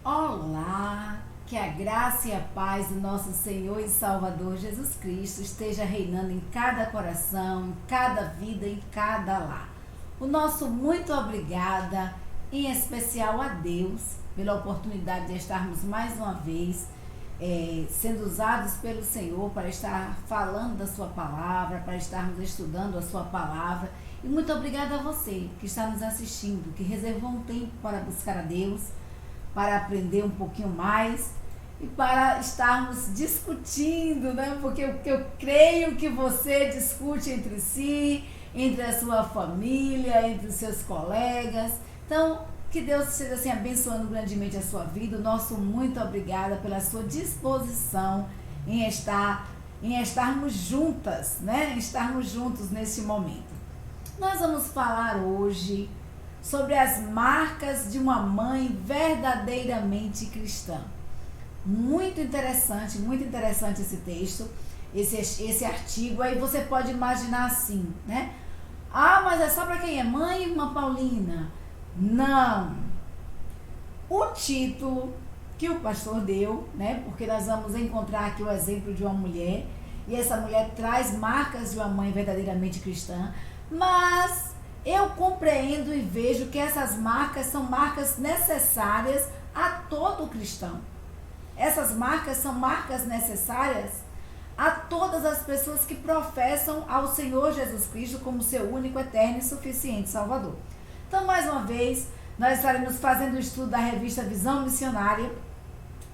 Olá, que a graça e a paz do nosso Senhor e Salvador Jesus Cristo esteja reinando em cada coração, em cada vida, em cada lar. O nosso muito obrigada, em especial a Deus, pela oportunidade de estarmos mais uma vez sendo usados pelo Senhor para estar falando da sua palavra, para estarmos estudando a sua palavra. E muito obrigada a você que está nos assistindo, que reservou um tempo para buscar a Deus, para aprender um pouquinho mais e para estarmos discutindo, né? Porque eu creio que você discute entre si, entre a sua família, entre os seus colegas. Então, que Deus esteja assim abençoando grandemente a sua vida. O nosso muito obrigada pela sua disposição em estarmos juntas, né? Estarmos juntos neste momento. Nós vamos falar hoje sobre as marcas de uma mãe verdadeiramente cristã. Muito interessante esse texto, esse artigo. Aí você pode imaginar assim, né? Ah, mas é só para quem é mãe, irmã Paulina? Não. O título que o pastor deu, né? Porque nós vamos encontrar aqui o exemplo de uma mulher, e essa mulher traz marcas de uma mãe verdadeiramente cristã, mas eu compreendo e vejo que essas marcas são marcas necessárias a todo cristão. Essas marcas são marcas necessárias a todas as pessoas que professam ao Senhor Jesus Cristo como seu único, eterno e suficiente Salvador. Então, mais uma vez, nós estaremos fazendo o estudo da revista Visão Missionária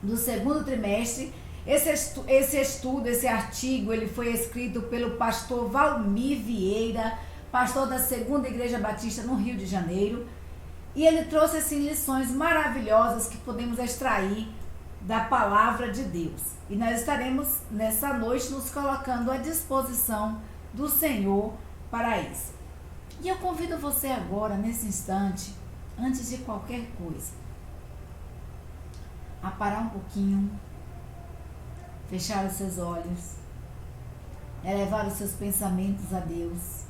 do segundo trimestre. Esse artigo, ele foi escrito pelo pastor Valmir Vieira, pastor da Segunda Igreja Batista no Rio de Janeiro, e ele trouxe assim lições maravilhosas que podemos extrair da palavra de Deus. E nós estaremos nessa noite nos colocando à disposição do Senhor para isso. E eu convido você agora, nesse instante, antes de qualquer coisa, a parar um pouquinho, fechar os seus olhos, elevar os seus pensamentos a Deus,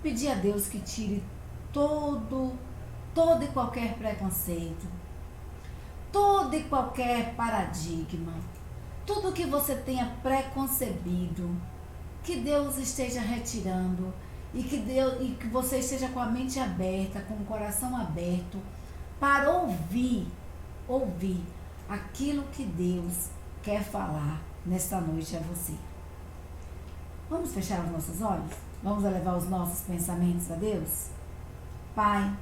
pedir a Deus que tire todo e qualquer preconceito, todo e qualquer paradigma, tudo que você tenha preconcebido, que Deus esteja retirando e que você esteja com a mente aberta, com o coração aberto para ouvir aquilo que Deus quer falar nesta noite a você. Vamos fechar os nossos olhos? Vamos elevar os nossos pensamentos a Deus? Pai,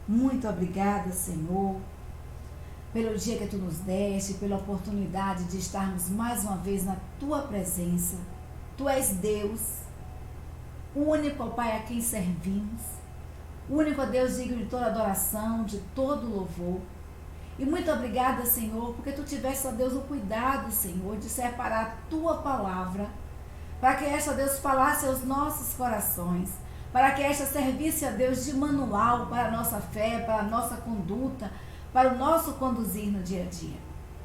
muito obrigada, Senhor, pelo dia que Tu nos deste, pela oportunidade de estarmos mais uma vez na Tua presença. Tu és Deus, o único, ó Pai, a quem servimos, o único, ó Deus, digno de toda adoração, de todo louvor. E muito obrigada, Senhor, porque Tu tiveste, ó Deus, o cuidado, Senhor, de separar a Tua palavra, para que esta, Deus, falasse aos nossos corações, para que esta servisse, ó Deus, de manual para a nossa fé, para a nossa conduta, para o nosso conduzir no dia a dia.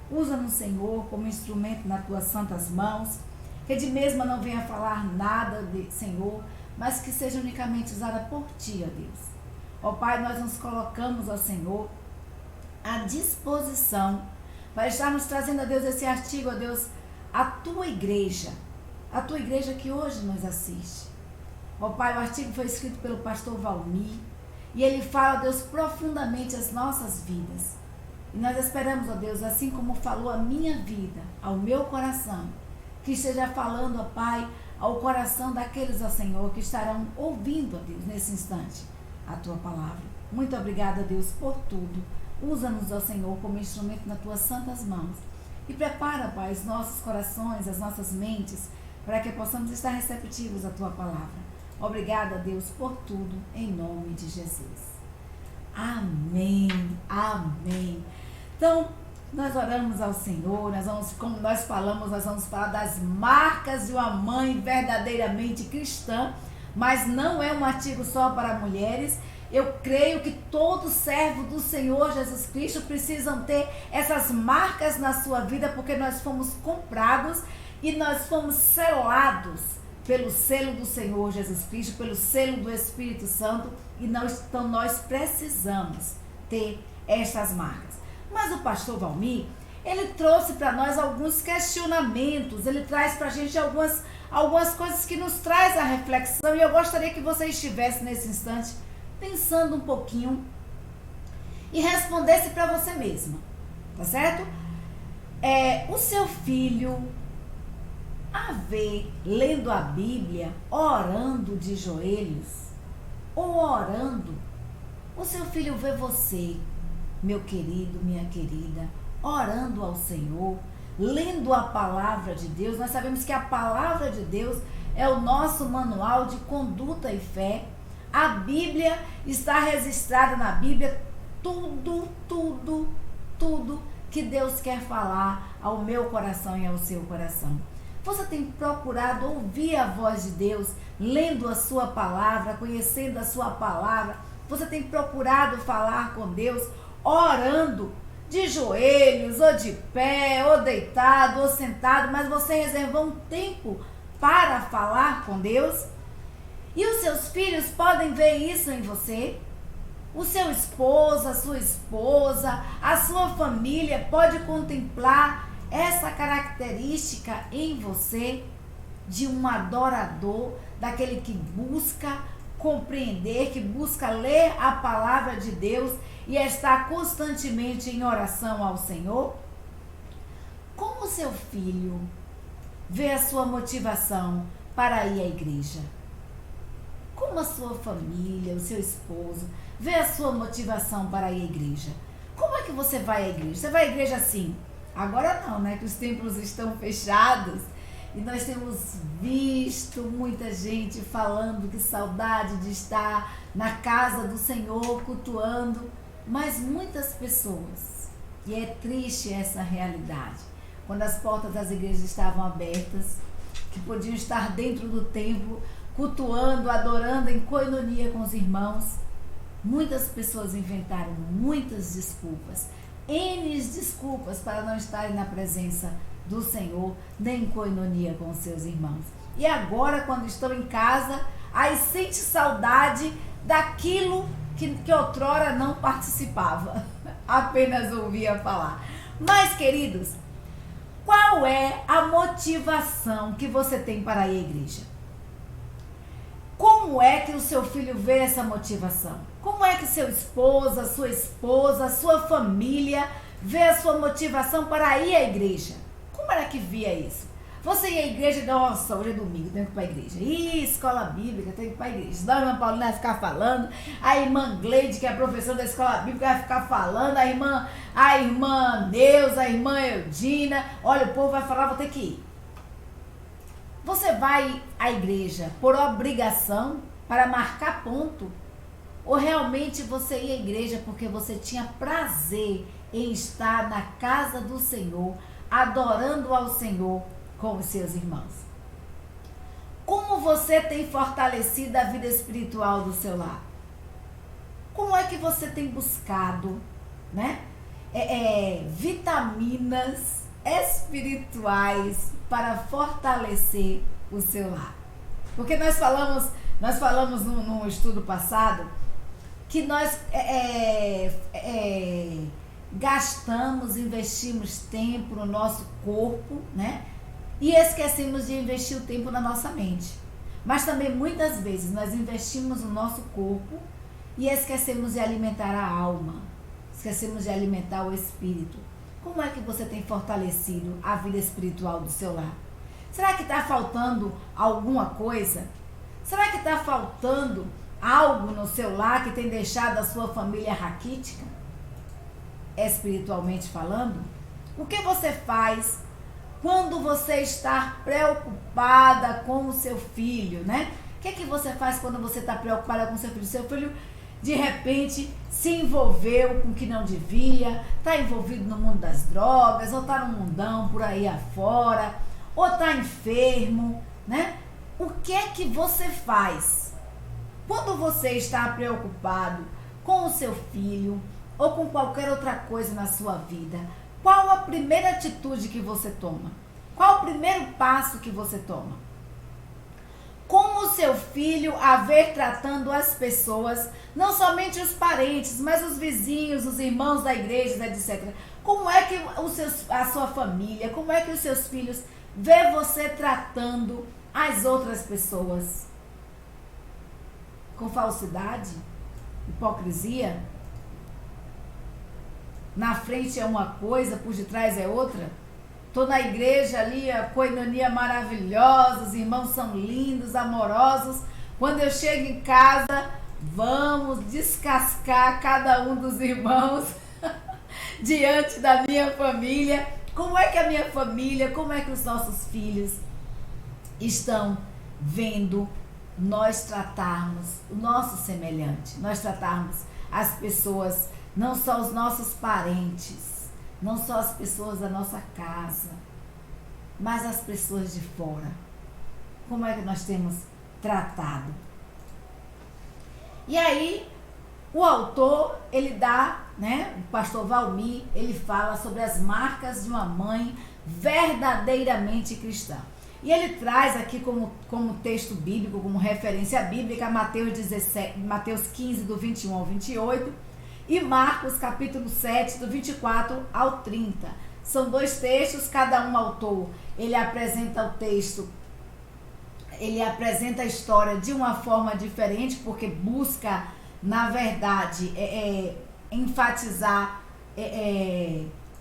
Usa-nos, Senhor, como instrumento nas Tuas santas mãos, que de mesma não venha falar nada, Senhor, mas que seja unicamente usada por Ti, ó Deus. Ó Pai, nós nos colocamos, ó Senhor, à disposição para estarmos trazendo, ó Deus, esse artigo, ó Deus, à Tua igreja que hoje nos assiste. Ó Pai, o artigo foi escrito pelo pastor Valmir e ele fala, ó Deus, profundamente as nossas vidas. E nós esperamos, ó Deus, assim como falou a minha vida, ao meu coração, que esteja falando, ó Pai, ao coração daqueles, ó Senhor, que estarão ouvindo, ó Deus, nesse instante, a Tua palavra. Muito obrigada, Deus, por tudo. Usa-nos, ó Senhor, como instrumento nas Tuas santas mãos. E prepara, Pai, os nossos corações, as nossas mentes, para que possamos estar receptivos à Tua palavra. Obrigada, Deus, por tudo, em nome de Jesus. Amém, amém. Então, nós oramos ao Senhor, como nós falamos, nós vamos falar das marcas de uma mãe verdadeiramente cristã, mas não é um artigo só para mulheres. Eu creio que todo servo do Senhor Jesus Cristo precisam ter essas marcas na sua vida, porque nós fomos comprados e nós fomos selados pelo selo do Senhor Jesus Cristo, pelo selo do Espírito Santo, e então nós precisamos ter estas marcas. Mas o pastor Valmir, ele trouxe para nós alguns questionamentos, ele traz para a gente algumas coisas que nos traz a reflexão, e eu gostaria que você estivesse nesse instante pensando um pouquinho e respondesse para você mesma, tá certo? O seu filho a ver lendo a Bíblia, orando de joelhos, ou orando, o seu filho vê você, meu querido, minha querida, orando ao Senhor, lendo a palavra de Deus. Nós sabemos que a palavra de Deus é o nosso manual de conduta e fé. A Bíblia está registrada na Bíblia, tudo que Deus quer falar ao meu coração e ao seu coração. Você tem procurado ouvir a voz de Deus, lendo a sua palavra, conhecendo a sua palavra? Você tem procurado falar com Deus, orando de joelhos, ou de pé, ou deitado, ou sentado, mas você reservou um tempo para falar com Deus? E os seus filhos podem ver isso em você? O seu esposo, a sua esposa, a sua família pode contemplar essa característica em você de um adorador, daquele que busca compreender, que busca ler a palavra de Deus e está constantemente em oração ao Senhor? Como o seu filho vê a sua motivação para ir à igreja? Como a sua família, o seu esposo, vê a sua motivação para ir à igreja? Como é que você vai à igreja? Você vai à igreja assim? Agora não, né? Que os templos estão fechados e nós temos visto muita gente falando que saudade de estar na casa do Senhor cultuando, mas muitas pessoas, e é triste essa realidade, quando as portas das igrejas estavam abertas, que podiam estar dentro do templo, cultuando, adorando em coinonia com os irmãos, muitas pessoas inventaram muitas desculpas, N desculpas para não estarem na presença do Senhor, nem em coinonia com os seus irmãos. E agora, quando estão em casa, aí sente saudade daquilo que outrora não participava, apenas ouvia falar. Mas, queridos, qual é a motivação que você tem para ir à igreja? Como é que o seu filho vê essa motivação? Como é que seu esposo, a sua família vê a sua motivação para ir à igreja? Como era que via isso? Você ia à igreja e nossa, hoje é domingo, tenho que ir para a igreja. Ih, escola bíblica, tenho que ir para a igreja. Senão a irmã Paulina vai ficar falando, a irmã Gleide, que é a professora da escola bíblica, vai ficar falando, a irmã Neuza, a irmã Eudina. Olha, o povo vai falar, vou ter que ir. Você vai à igreja por obrigação, para marcar ponto? Ou realmente você ia à igreja porque você tinha prazer em estar na casa do Senhor, adorando ao Senhor com os seus irmãos? Como você tem fortalecido a vida espiritual do seu lar? Como é que você tem buscado, né, vitaminas espirituais para fortalecer o seu lar? Porque nós falamos num estudo passado que nós gastamos, investimos tempo no nosso corpo, né? E esquecemos de investir o tempo na nossa mente. Mas também muitas vezes nós investimos no nosso corpo e esquecemos de alimentar a alma, esquecemos de alimentar o espírito. Como é que você tem fortalecido a vida espiritual do seu lar? Será que está faltando alguma coisa? Será que está faltando algo no seu lar que tem deixado a sua família raquítica? Espiritualmente falando? O que você faz quando você está preocupada com o seu filho, né? O que você faz quando você está preocupada com o seu filho? Seu filho, de repente, se envolveu com o que não devia, está envolvido no mundo das drogas, ou está no mundão por aí afora, ou está enfermo, né? O que é que você faz quando você está preocupado com o seu filho ou com qualquer outra coisa na sua vida? Qual a primeira atitude que você toma? Qual o primeiro passo que você toma? Como o seu filho a ver tratando as pessoas, não somente os parentes, mas os vizinhos, os irmãos da igreja, etc. Como é que a sua família, como é que os seus filhos vê você tratando as outras pessoas? Com falsidade? Hipocrisia? Na frente é uma coisa, por detrás é outra? Estou na igreja ali, a coinonia maravilhosa, os irmãos são lindos, amorosos. Quando eu chego em casa, vamos descascar cada um dos irmãos diante da minha família. Como é que a minha família, como é que os nossos filhos estão vendo nós tratarmos o nosso semelhante, nós tratarmos as pessoas, não só os nossos parentes, não só as pessoas da nossa casa, mas as pessoas de fora. Como é que nós temos tratado? E aí, o autor, ele dá, o pastor Valmir, ele fala sobre as marcas de uma mãe verdadeiramente cristã. E ele traz aqui como texto bíblico, como referência bíblica, Mateus 15, do 21 ao 28, e Marcos, capítulo 7, do 24 ao 30. São dois textos, cada um autor, ele apresenta o texto, ele apresenta a história de uma forma diferente, porque busca, na verdade, enfatizar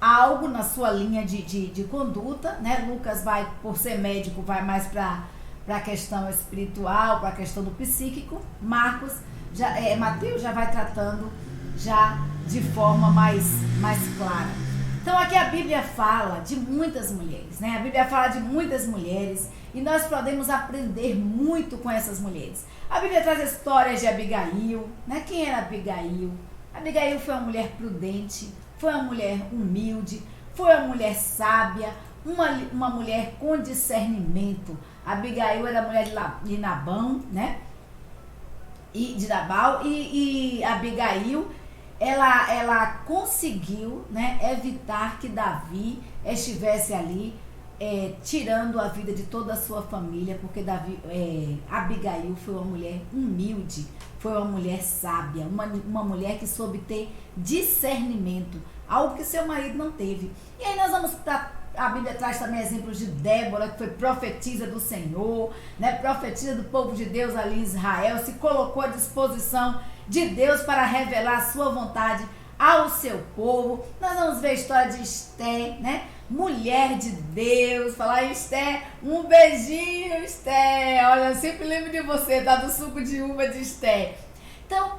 algo na sua linha de conduta, Lucas vai, por ser médico, vai mais para a questão espiritual, para a questão do psíquico. Mateus já vai tratando já de forma mais clara. Então aqui a Bíblia fala de muitas mulheres, A Bíblia fala de muitas mulheres e nós podemos aprender muito com essas mulheres. A Bíblia traz histórias de Abigail, Quem era Abigail? Abigail foi uma mulher prudente, foi uma mulher humilde, foi uma mulher sábia, uma mulher com discernimento. Abigail era mulher de Nabão, E de Nabal, e Abigail, ela conseguiu, evitar que Davi estivesse ali tirando a vida de toda a sua família, porque Abigail foi uma mulher humilde, foi uma mulher sábia, uma mulher que soube ter discernimento, algo que seu marido não teve. E aí nós vamos para... A Bíblia traz também exemplos de Débora, que foi profetisa do Senhor, profetisa do povo de Deus ali em Israel, se colocou à disposição de Deus para revelar a sua vontade ao seu povo. Nós vamos ver a história de Esté, mulher de Deus. Falar em Esté, um beijinho, Esté. Olha, eu sempre lembro de você, do suco de uva de Esté. Então,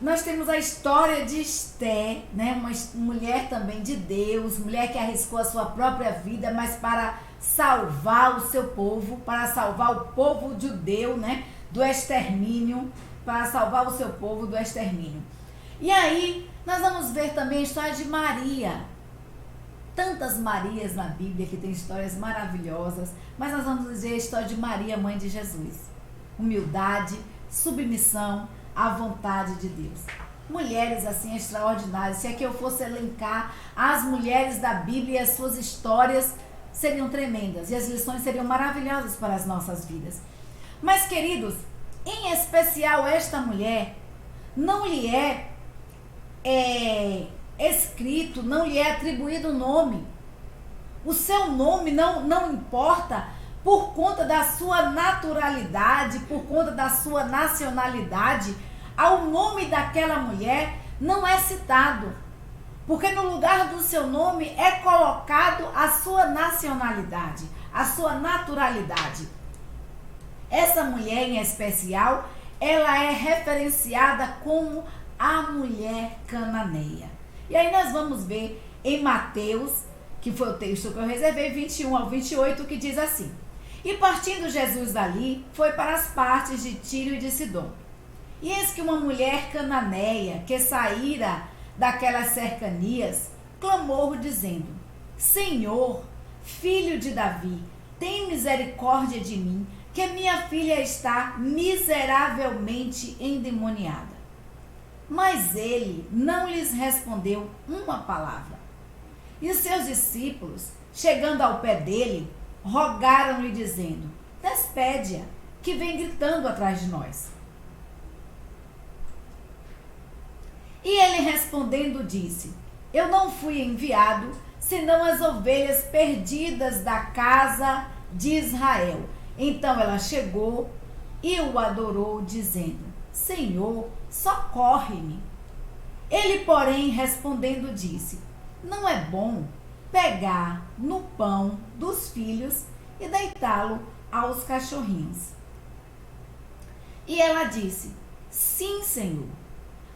nós temos a história de Esté, uma mulher também de Deus, mulher que arriscou a sua própria vida, mas para salvar o seu povo, para salvar o povo judeu, do extermínio, para salvar o seu povo do extermínio. E aí, nós vamos ver também a história de Maria. Tantas Marias na Bíblia que tem histórias maravilhosas, mas nós vamos dizer a história de Maria, mãe de Jesus. Humildade, submissão à vontade de Deus. Mulheres assim extraordinárias. Se aqui eu fosse elencar as mulheres da Bíblia e as suas histórias, seriam tremendas e as lições seriam maravilhosas para as nossas vidas. Mas, queridos, em especial esta mulher, não lhe é escrito, não lhe é atribuído nome. O seu nome não importa por conta da sua naturalidade, por conta da sua nacionalidade. Ao nome daquela mulher não é citado, porque no lugar do seu nome é colocado a sua nacionalidade, a sua naturalidade. Essa mulher em especial, ela é referenciada como a mulher cananeia. E aí nós vamos ver em Mateus, que foi o texto que eu reservei, 21 ao 28, que diz assim: E partindo Jesus dali, foi para as partes de Tiro e de Sidom. E eis que uma mulher cananeia, que saíra daquelas cercanias, clamou dizendo: Senhor, filho de Davi, tem misericórdia de mim, que minha filha está miseravelmente endemoniada. Mas ele não lhes respondeu uma palavra. E os seus discípulos, chegando ao pé dele, rogaram-lhe dizendo: Despede-a, que vem gritando atrás de nós. E ele respondendo disse: eu não fui enviado, senão as ovelhas perdidas da casa de Israel. Então ela chegou e o adorou, dizendo: Senhor, socorre-me. Ele, porém, respondendo disse: não é bom pegar no pão dos filhos e deitá-lo aos cachorrinhos. E ela disse: sim, Senhor,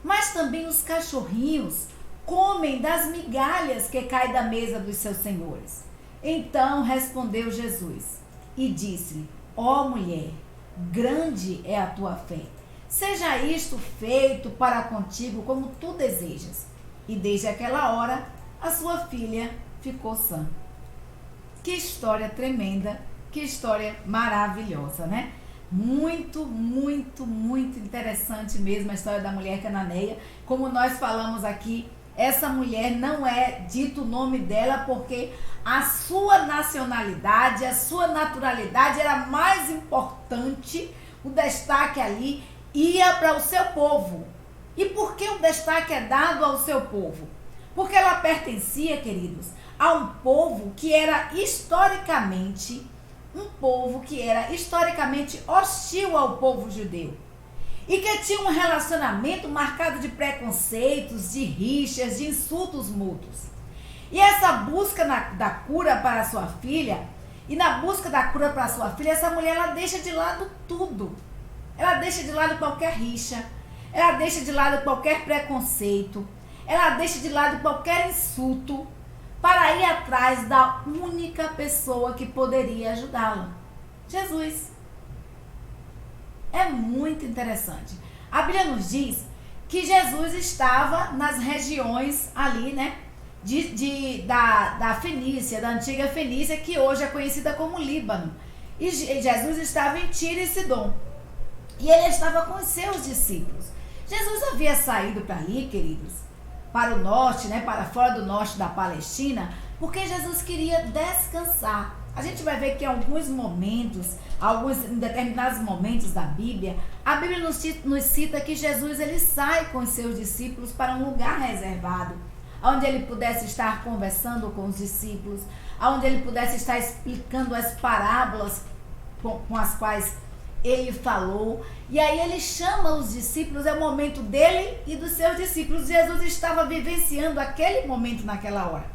mas também os cachorrinhos comem das migalhas que caem da mesa dos seus senhores. Então respondeu Jesus e disse-lhe: ó mulher, grande é a tua fé. Seja isto feito para contigo como tu desejas. E desde aquela hora a sua filha ficou sã. Que história tremenda, que história maravilhosa, né? Muito, muito, muito interessante mesmo a história da mulher cananeia. Como nós falamos aqui, essa mulher não é dito o nome dela porque a sua nacionalidade, a sua naturalidade era mais importante. O destaque ali ia para o seu povo. E por que o destaque é dado ao seu povo? Porque ela pertencia, queridos, a um povo que era historicamente hostil ao povo judeu. E que tinha um relacionamento marcado de preconceitos, de rixas, de insultos mútuos. E essa busca da cura para a sua filha, essa mulher, ela deixa de lado tudo. Ela deixa de lado qualquer rixa, ela deixa de lado qualquer preconceito, ela deixa de lado qualquer insulto para ir atrás da única pessoa que poderia ajudá-la: Jesus. É muito interessante. A Bíblia nos diz que Jesus estava nas regiões ali, né, da Fenícia, da antiga Fenícia, que hoje é conhecida como Líbano. E Jesus estava em Tiro e Sidom. E ele estava com os seus discípulos. Jesus havia saído para ali, queridos, para o norte, né, para fora do norte da Palestina, porque Jesus queria descansar. A gente vai ver que em alguns momentos, em determinados momentos da Bíblia, a Bíblia nos cita que Jesus ele sai com os seus discípulos para um lugar reservado, onde ele pudesse estar conversando com os discípulos, onde ele pudesse estar explicando as parábolas com as quais ele falou. E aí ele chama os discípulos, é o momento dele e dos seus discípulos. Jesus estava vivenciando aquele momento naquela hora.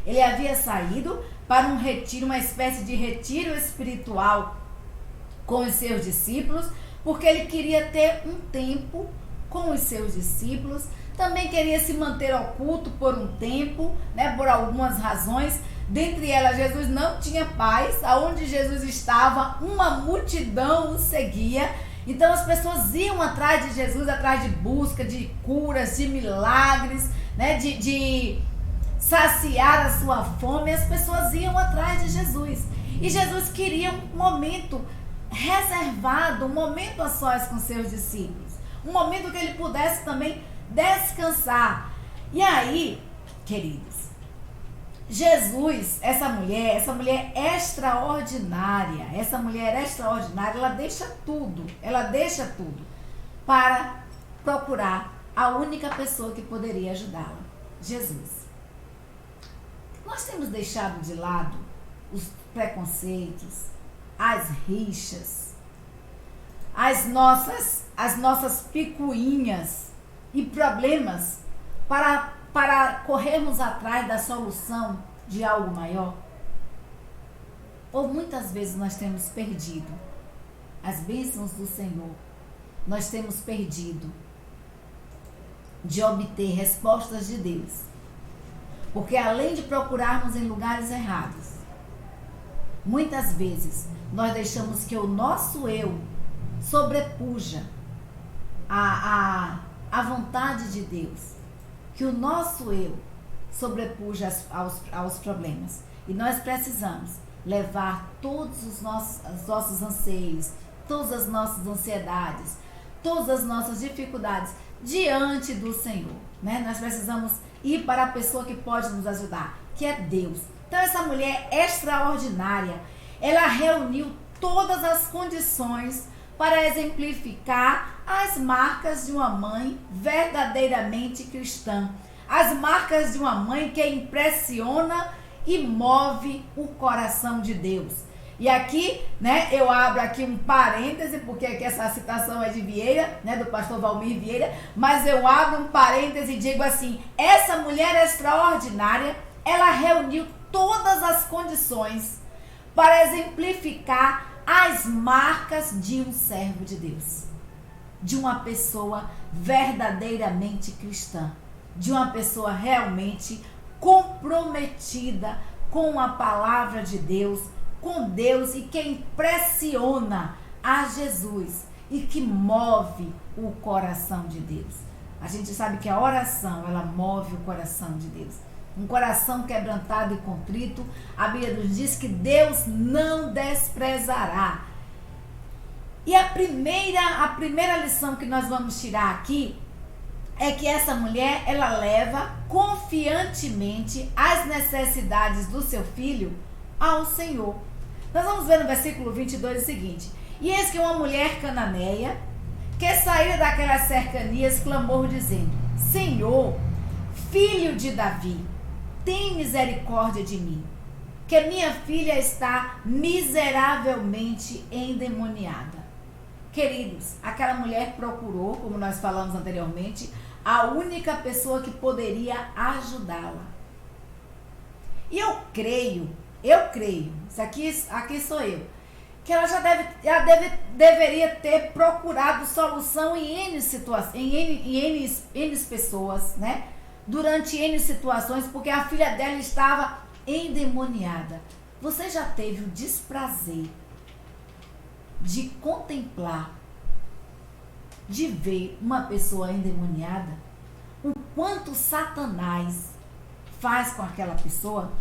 Ele havia saído para um retiro, uma espécie de retiro espiritual com os seus discípulos, porque ele queria ter um tempo com os seus discípulos. Também queria se manter oculto por um tempo, né, por algumas razões. Dentre elas, Jesus não tinha paz. Aonde Jesus estava, uma multidão o seguia. Então as pessoas iam atrás de Jesus, atrás de busca, de curas, de milagres, né, de saciar a sua fome. As pessoas iam atrás de Jesus. E Jesus queria um momento reservado, um momento a sós com seus discípulos. Um momento que ele pudesse também descansar. E aí, queridos, Jesus, essa mulher extraordinária, ela deixa tudo para procurar a única pessoa que poderia ajudá-la: Jesus. Nós temos deixado de lado os preconceitos, as rixas, as nossas picuinhas e problemas para corrermos atrás da solução de algo maior? Ou muitas vezes nós temos perdido as bênçãos do Senhor, nós temos perdido de obter respostas de Deus, porque além de procurarmos em lugares errados, muitas vezes nós deixamos que o nosso eu sobrepuja a vontade de Deus, que o nosso eu sobrepuja aos problemas. E nós precisamos levar todos os nossos anseios, todas as nossas ansiedades, todas as nossas dificuldades diante do Senhor, né? Nós precisamos ir para a pessoa que pode nos ajudar, que é Deus. Então essa mulher extraordinária, ela reuniu todas as condições para exemplificar as marcas de uma mãe verdadeiramente cristã. As marcas de uma mãe que impressiona e move o coração de Deus. E aqui, né, eu abro aqui um parêntese, porque aqui essa citação é de Vieira, né, do pastor Valmir Vieira, mas eu abro um parêntese e digo assim: essa mulher extraordinária, ela reuniu todas as condições para exemplificar as marcas de um servo de Deus, de uma pessoa verdadeiramente cristã, de uma pessoa realmente comprometida com a palavra de Deus, com Deus, e que impressiona a Jesus e que move o coração de Deus. A gente sabe que a oração, ela move o coração de Deus. Um coração quebrantado e contrito, a Bíblia nos diz que Deus não desprezará. E a primeira lição que nós vamos tirar aqui é que essa mulher, ela leva confiantemente as necessidades do seu filho ao Senhor. Nós vamos ver no versículo 22 o seguinte: e eis que uma mulher cananeia, que saíra daquelas cercanias, clamou dizendo: Senhor, filho de Davi, tem misericórdia de mim, que minha filha está miseravelmente endemoniada. Queridos, aquela mulher procurou, como nós falamos anteriormente, a única pessoa que poderia ajudá-la. E eu creio, isso aqui sou eu, que ela deveria ter procurado solução em N situações, em N pessoas, né? Durante N situações, porque a filha dela estava endemoniada. Você já teve o desprazer de contemplar, de ver uma pessoa endemoniada? O quanto Satanás faz com aquela pessoa?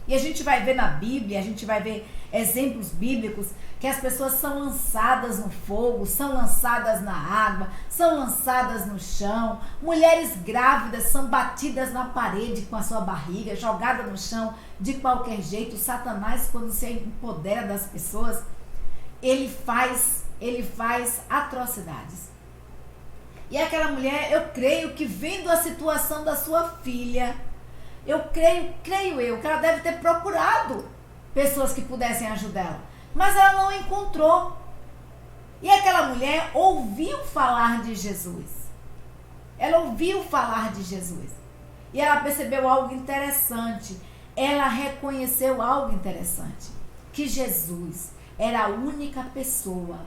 E a gente vai ver na Bíblia, a gente vai ver exemplos bíblicos que as pessoas são lançadas no fogo, são lançadas na água, são lançadas no chão. Mulheres grávidas são batidas na parede com a sua barriga, jogadas no chão de qualquer jeito. Satanás, quando se empodera das pessoas, ele faz atrocidades. E aquela mulher, eu creio que vendo a situação da sua filha, eu creio que ela deve ter procurado pessoas que pudessem ajudá-la, mas ela não encontrou. E aquela mulher ouviu falar de Jesus. Ela ouviu falar de Jesus. E ela percebeu algo interessante. Ela reconheceu algo interessante. Que Jesus era a única pessoa,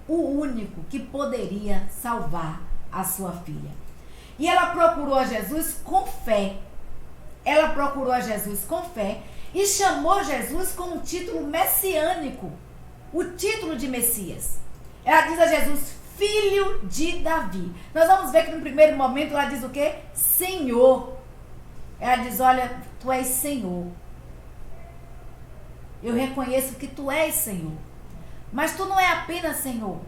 o único que poderia salvar a sua filha. E ela procurou a Jesus com fé. Ela procurou a Jesus com fé e chamou Jesus com um título messiânico, o título de Messias. Ela diz a Jesus, filho de Davi. Nós vamos ver que no primeiro momento ela diz o quê? Senhor. Ela diz, olha, tu és Senhor. Eu reconheço que tu és Senhor. Mas tu não é apenas Senhor.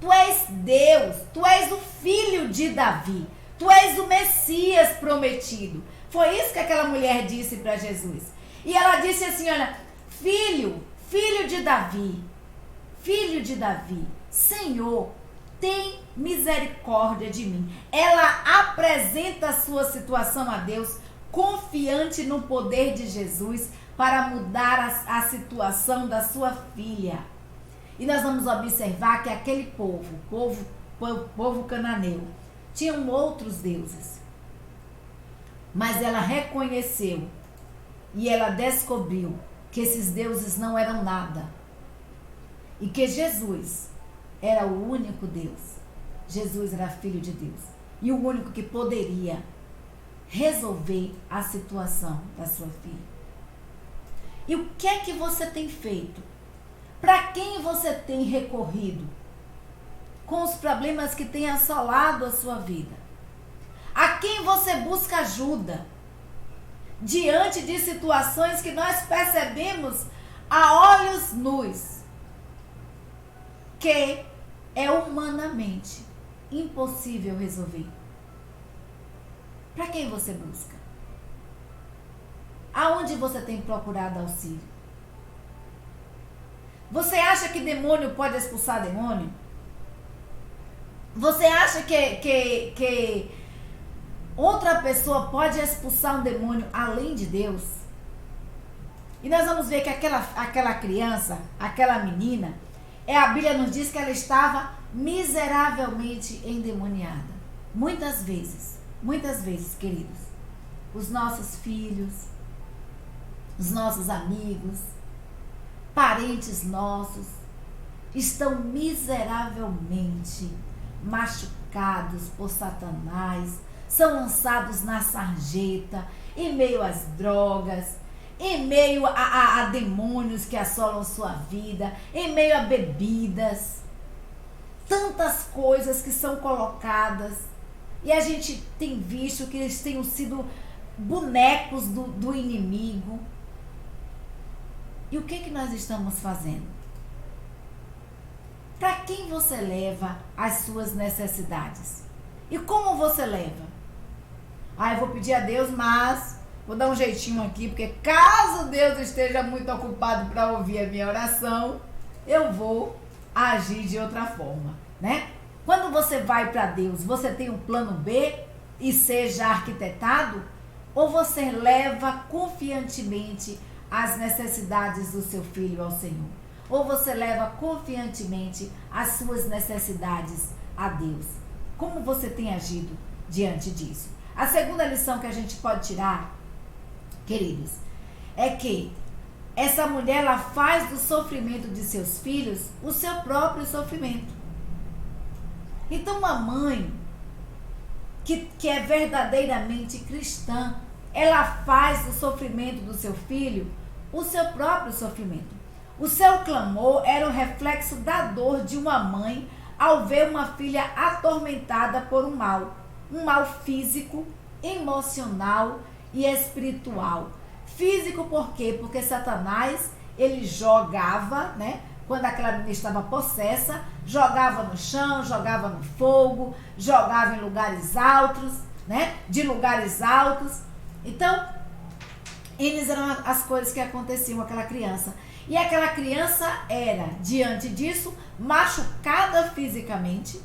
Tu és Deus. Tu és o filho de Davi. Tu és o Messias prometido. Foi isso que aquela mulher disse para Jesus. E ela disse assim, olha, filho de Davi, Senhor, tem misericórdia de mim. Ela apresenta a sua situação a Deus, confiante no poder de Jesus para mudar a situação da sua filha. E nós vamos observar que aquele povo cananeu, tinham outros deuses. Mas ela reconheceu e ela descobriu que esses deuses não eram nada. E que Jesus era o único Deus. Jesus era filho de Deus. E o único que poderia resolver a situação da sua filha. E o que é que você tem feito? Para quem você tem recorrido? Com os problemas que têm assolado a sua vida. A quem você busca ajuda? Diante de situações que nós percebemos a olhos nus que é humanamente impossível resolver. Para quem você busca? Aonde você tem procurado auxílio? Você acha que demônio pode expulsar demônio? Você acha que outra pessoa pode expulsar um demônio além de Deus? E nós vamos ver que aquela criança, aquela menina, a Bíblia nos diz que ela estava miseravelmente endemoniada. Muitas vezes, queridos, os nossos filhos, os nossos amigos, parentes nossos, estão miseravelmente machucados por Satanás, são lançados na sarjeta, em meio às drogas, em meio a demônios que assolam sua vida, em meio a bebidas, tantas coisas que são colocadas, e a gente tem visto que eles tenham sido bonecos do inimigo. E o que nós estamos fazendo? Para quem você leva as suas necessidades? E como você leva? Eu vou pedir a Deus, mas vou dar um jeitinho aqui, porque caso Deus esteja muito ocupado para ouvir a minha oração, eu vou agir de outra forma, né? Quando você vai para Deus, você tem um plano B e seja arquitetado? Ou você leva confiantemente as necessidades do seu filho ao Senhor? Ou você leva confiantemente as suas necessidades a Deus? Como você tem agido diante disso? A segunda lição que a gente pode tirar, queridos, é que essa mulher, ela faz do sofrimento de seus filhos o seu próprio sofrimento. Então, uma mãe que é verdadeiramente cristã, ela faz do sofrimento do seu filho o seu próprio sofrimento. O seu clamor era o reflexo da dor de uma mãe ao ver uma filha atormentada por um mal físico, emocional e espiritual. Físico por quê? Porque Satanás, ele jogava, né? Quando aquela menina estava possessa, jogava no chão, jogava no fogo, jogava em lugares altos, né? De lugares altos. Então, eles eram as coisas que aconteciam com aquela criança. E aquela criança era, diante disso, machucada fisicamente,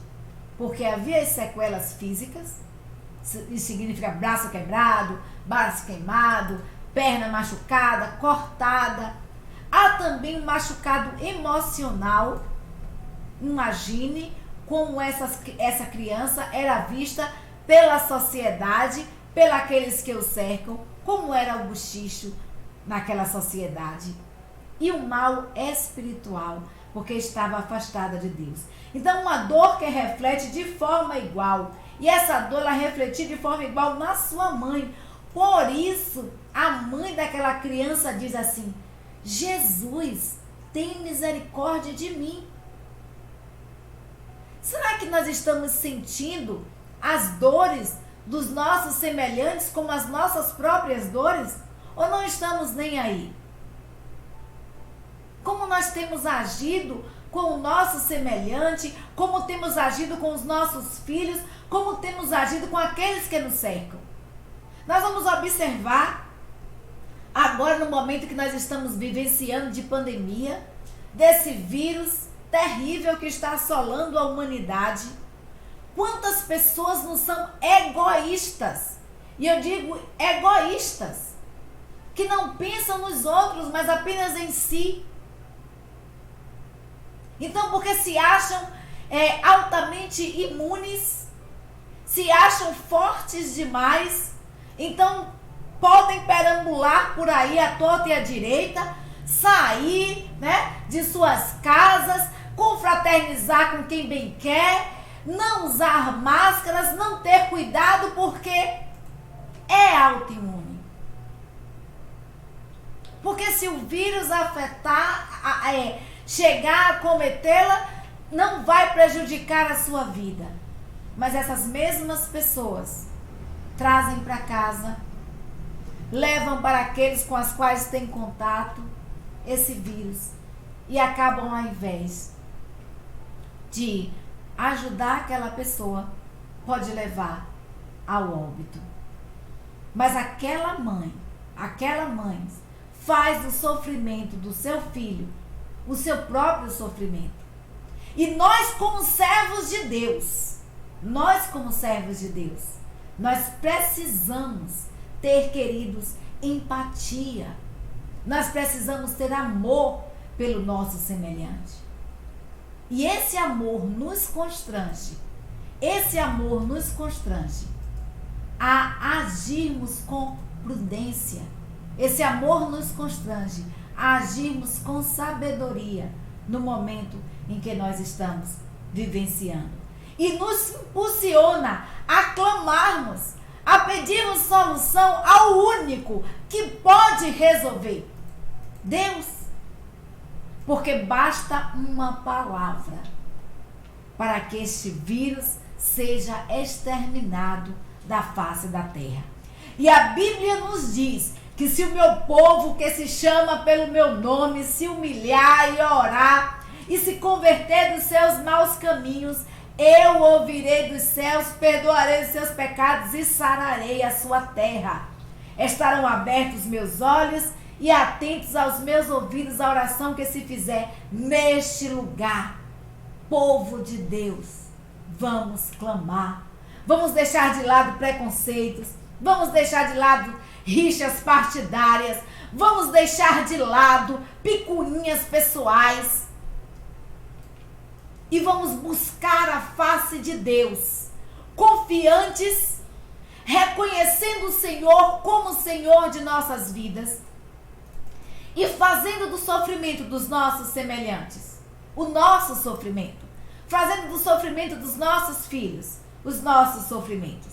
porque havia as sequelas físicas. Isso significa braço quebrado, braço queimado, perna machucada, cortada. Há também um machucado emocional. Imagine como essa criança era vista pela sociedade, pelos que o cercam, como era o bochicho naquela sociedade. E o mal espiritual, porque estava afastada de Deus. Então, uma dor que reflete de forma igual. E essa dor, ela refletiu de forma igual na sua mãe. Por isso, a mãe daquela criança diz assim: Jesus, tem misericórdia de mim. Será que nós estamos sentindo as dores dos nossos semelhantes como as nossas próprias dores? Ou não estamos nem aí? Como nós temos agido com o nosso semelhante, como temos agido com os nossos filhos, como temos agido com aqueles que nos cercam. Nós vamos observar, agora no momento que nós estamos vivenciando de pandemia, desse vírus terrível que está assolando a humanidade, quantas pessoas não são egoístas, e eu digo egoístas, que não pensam nos outros, mas apenas em si. Então, porque se acham altamente imunes, se acham fortes demais, então podem perambular por aí à torta e à direita, sair, né, de suas casas, confraternizar com quem bem quer, não usar máscaras, não ter cuidado porque é autoimune. Porque se o vírus afetar, chegar a cometê-la, não vai prejudicar a sua vida. Mas essas mesmas pessoas trazem para casa, levam para aqueles com os quais têm contato esse vírus e acabam, ao invés de ajudar aquela pessoa, pode levar ao óbito. Mas aquela mãe faz do sofrimento do seu filho o seu próprio sofrimento. E nós como servos de Deus, nós precisamos ter, queridos, empatia. Nós precisamos ter amor pelo nosso semelhante. E esse amor nos constrange a agirmos com prudência. Esse amor nos constrange a agirmos com sabedoria no momento em que nós estamos vivenciando. E nos impulsiona a clamarmos, a pedirmos solução ao único que pode resolver, Deus. Porque basta uma palavra para que este vírus seja exterminado da face da terra. E a Bíblia nos diz que se o meu povo, que se chama pelo meu nome, se humilhar e orar e se converter dos seus maus caminhos, eu ouvirei dos céus, perdoarei os seus pecados e sararei a sua terra. Estarão abertos meus olhos e atentos aos meus ouvidos a oração que se fizer neste lugar. Povo de Deus, vamos clamar. Vamos deixar de lado preconceitos. Vamos deixar de lado rixas partidárias. Vamos deixar de lado picuinhas pessoais. E vamos buscar a face de Deus, confiantes, reconhecendo o Senhor como Senhor de nossas vidas e fazendo do sofrimento dos nossos semelhantes o nosso sofrimento, fazendo do sofrimento dos nossos filhos os nossos sofrimentos.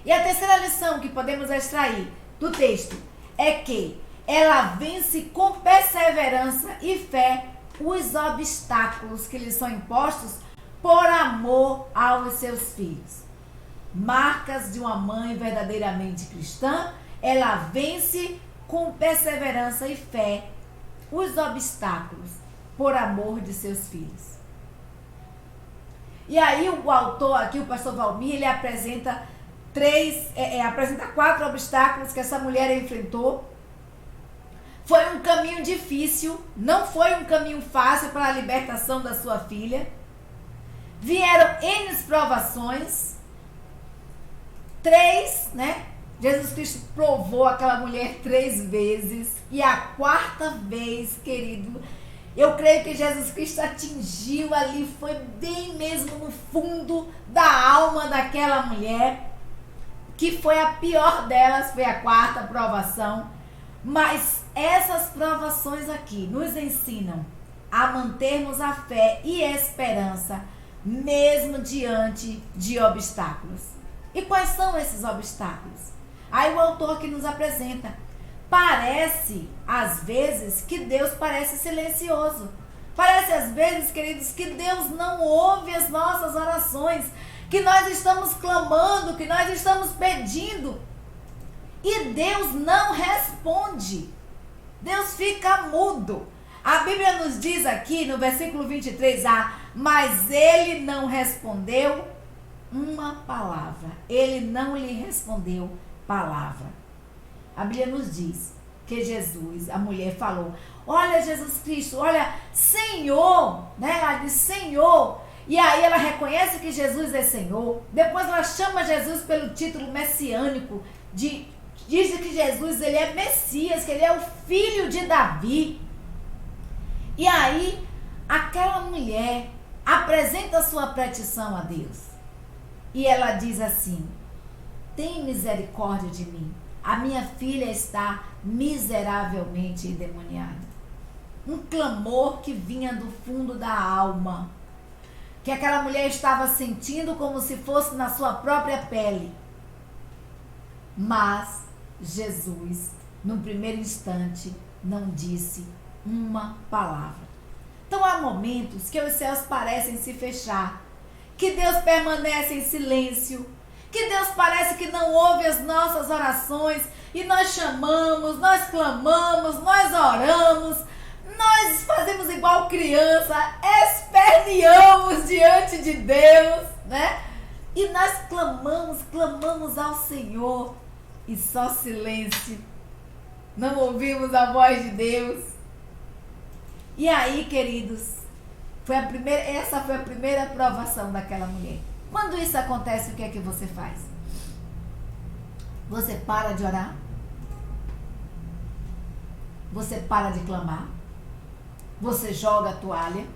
E a terceira lição que podemos extrair do texto é que ela vence com perseverança e fé os obstáculos que lhes são impostos por amor aos seus filhos. Marcas de uma mãe verdadeiramente cristã, ela vence com perseverança e fé os obstáculos por amor de seus filhos. E aí o autor aqui, o pastor Valmir, ele apresenta apresenta 4 obstáculos que essa mulher enfrentou. Foi um caminho difícil, não foi um caminho fácil para a libertação da sua filha. Vieram N provações. 3, né? Jesus Cristo provou aquela mulher 3 vezes. E a 4ª vez, querido, eu creio que Jesus Cristo atingiu ali, foi bem mesmo no fundo da alma daquela mulher, que foi a pior delas, foi a 4ª provação. Mas essas provações aqui nos ensinam a mantermos a fé e a esperança mesmo diante de obstáculos. E quais são esses obstáculos? Aí o autor aqui nos apresenta. Parece, às vezes, que Deus parece silencioso. Parece, às vezes, queridos, que Deus não ouve as nossas orações, que nós estamos clamando, que nós estamos pedindo, e Deus não responde. Deus fica mudo. A Bíblia nos diz aqui no versículo 23a, mas ele não respondeu uma palavra. Ele não lhe respondeu palavra. A Bíblia nos diz que Jesus, a mulher falou, olha Jesus Cristo, olha Senhor, né? Ela diz Senhor. E aí ela reconhece que Jesus é Senhor. Depois ela chama Jesus pelo título messiânico, diz que Jesus, ele é Messias, que ele é o filho de Davi. E aí aquela mulher apresenta a sua petição a Deus. E ela diz assim, tem misericórdia de mim. A minha filha está miseravelmente endemoniada. Um clamor que vinha do fundo da alma, que aquela mulher estava sentindo como se fosse na sua própria pele. Mas Jesus, no primeiro instante, não disse uma palavra. Então há momentos que os céus parecem se fechar, que Deus permanece em silêncio, que Deus parece que não ouve as nossas orações, e nós chamamos, nós clamamos, nós oramos, nós fazemos igual criança, esperneamos diante de Deus, né? E nós clamamos ao Senhor, e só silêncio. Não ouvimos a voz de Deus. E aí, queridos, essa foi a primeira provação daquela mulher. Quando isso acontece, o que é que você faz? Você para de orar? Você para de clamar? Você joga a toalha?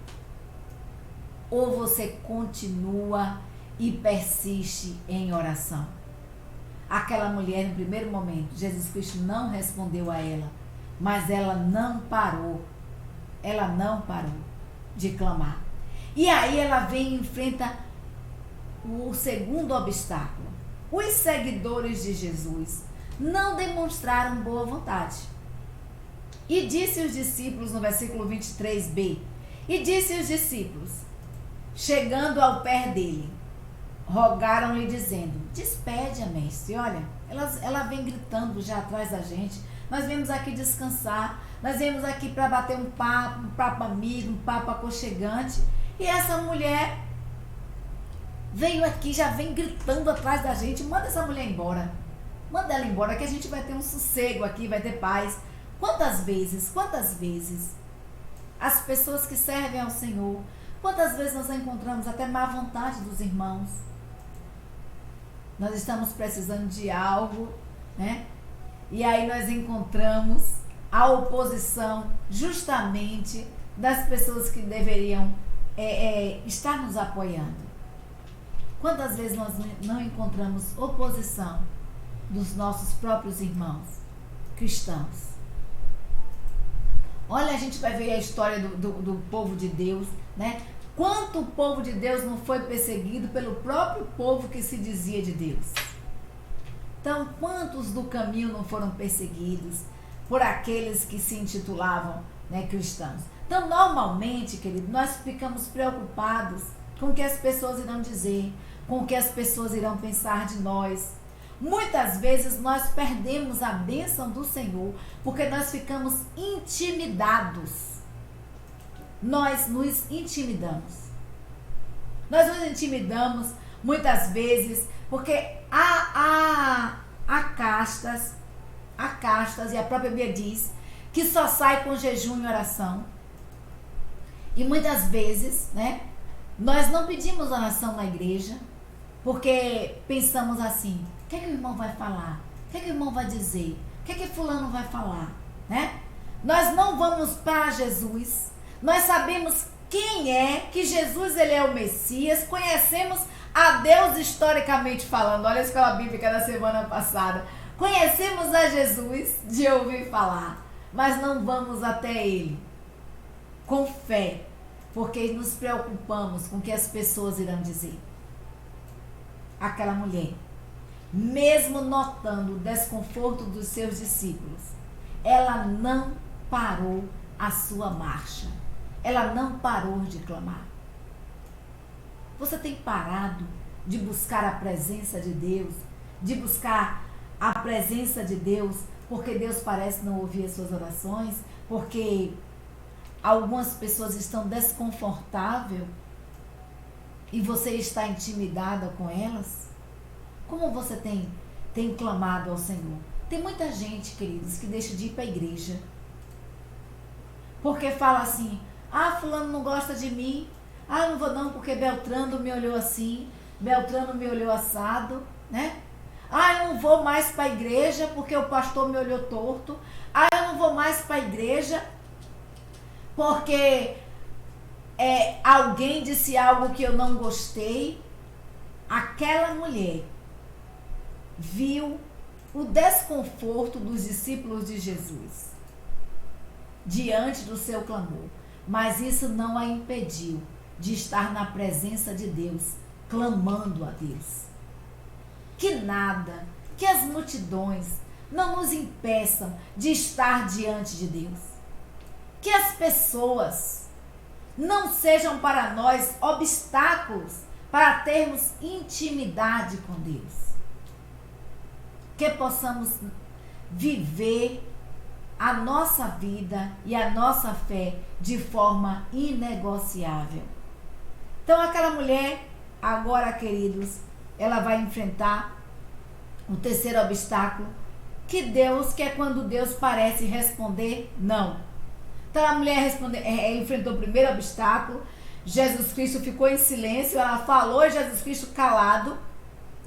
Ou você continua e persiste em oração? Aquela mulher, no primeiro momento, Jesus Cristo não respondeu a ela, mas ela não parou de clamar. E aí ela vem e enfrenta o segundo obstáculo. Os seguidores de Jesus não demonstraram boa vontade. E disse os discípulos, no versículo 23b, e disse os discípulos, chegando ao pé dele, rogaram-lhe dizendo, despede a mestre. Olha, ela vem gritando já atrás da gente. Nós viemos aqui descansar, nós viemos aqui para bater um papo amigo, um papo aconchegante. E essa mulher veio aqui, já vem gritando atrás da gente. Manda essa mulher embora. Manda ela embora que a gente vai ter um sossego aqui, vai ter paz. Quantas vezes as pessoas que servem ao Senhor, quantas vezes nós encontramos até má vontade dos irmãos. Nós estamos precisando de algo, né? E aí nós encontramos a oposição justamente das pessoas que deveriam estar nos apoiando. Quantas vezes nós não encontramos oposição dos nossos próprios irmãos cristãos? Olha, a gente vai ver a história do povo de Deus, né? Quanto o povo de Deus não foi perseguido pelo próprio povo que se dizia de Deus? Então, quantos do caminho não foram perseguidos por aqueles que se intitulavam, né, cristãos? Então, normalmente, querido, nós ficamos preocupados com o que as pessoas irão dizer, com o que as pessoas irão pensar de nós. Muitas vezes nós perdemos a bênção do Senhor porque nós ficamos intimidados. Nós nos intimidamos. Nós nos intimidamos muitas vezes porque há castas, e a própria Bíblia diz que só sai com jejum e oração. E muitas vezes, né, nós não pedimos oração na igreja porque pensamos assim, o que é que o irmão vai falar? O que é que o irmão vai dizer? O que é que fulano vai falar? Né? Nós não vamos para Jesus. Nós sabemos quem é, que Jesus ele é o Messias, conhecemos a Deus historicamente falando. Olha a escola bíblica da semana passada. Conhecemos a Jesus de ouvir falar, mas não vamos até Ele com fé, porque nos preocupamos com o que as pessoas irão dizer. Aquela mulher, mesmo notando o desconforto dos seus discípulos, ela não parou a sua marcha. Ela não parou de clamar. Você tem parado de buscar a presença de Deus, de buscar a presença de Deus, porque Deus parece não ouvir as suas orações, porque algumas pessoas estão desconfortáveis e você está intimidada com elas? Como você tem clamado ao Senhor? Tem muita gente, queridos, que deixa de ir para a igreja porque fala assim, fulano não gosta de mim, não vou não porque Beltrano me olhou assim, Beltrano me olhou assado, né? Eu não vou mais para a igreja porque o pastor me olhou torto, eu não vou mais para a igreja porque alguém disse algo que eu não gostei. Aquela mulher viu o desconforto dos discípulos de Jesus diante do seu clamor, mas isso não a impediu de estar na presença de Deus, clamando a Deus. Que nada, que as multidões não nos impeçam de estar diante de Deus. Que as pessoas não sejam para nós obstáculos para termos intimidade com Deus. Que possamos viver a nossa vida e a nossa fé de forma inegociável. Então aquela mulher, agora, queridos, ela vai enfrentar o terceiro obstáculo, que é quando Deus parece responder não. Então a mulher enfrentou o primeiro obstáculo, Jesus Cristo ficou em silêncio, ela falou e Jesus Cristo calado,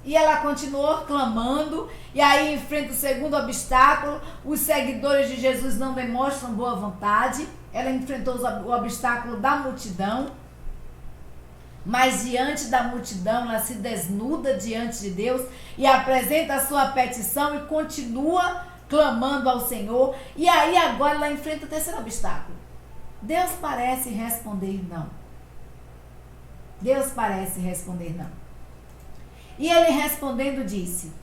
e ela continuou clamando, e aí enfrenta o segundo obstáculo, os seguidores de Jesus não demonstram boa vontade, ela enfrentou o obstáculo da multidão, mas diante da multidão ela se desnuda diante de Deus e apresenta a sua petição e continua clamando ao Senhor. E aí agora ela enfrenta o terceiro obstáculo. Deus parece responder não. Deus parece responder não. E ele respondendo disse: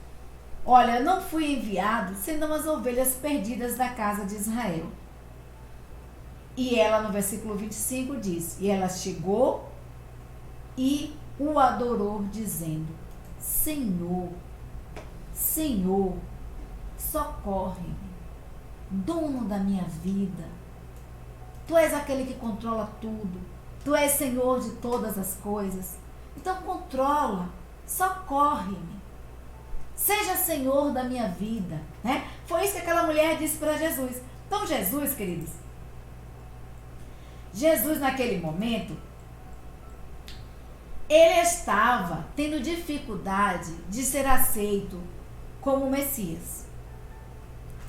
olha, eu não fui enviado senão as ovelhas perdidas da casa de Israel. E ela no versículo 25 diz: e ela chegou e o adorou dizendo: Senhor, Senhor, socorre-me, dono da minha vida. Tu és aquele que controla tudo. Tu és Senhor de todas as coisas. Então controla, socorre-me. Seja Senhor da minha vida, né? Foi isso que aquela mulher disse para Jesus. Então Jesus, queridos, Jesus naquele momento, ele estava tendo dificuldade de ser aceito como Messias.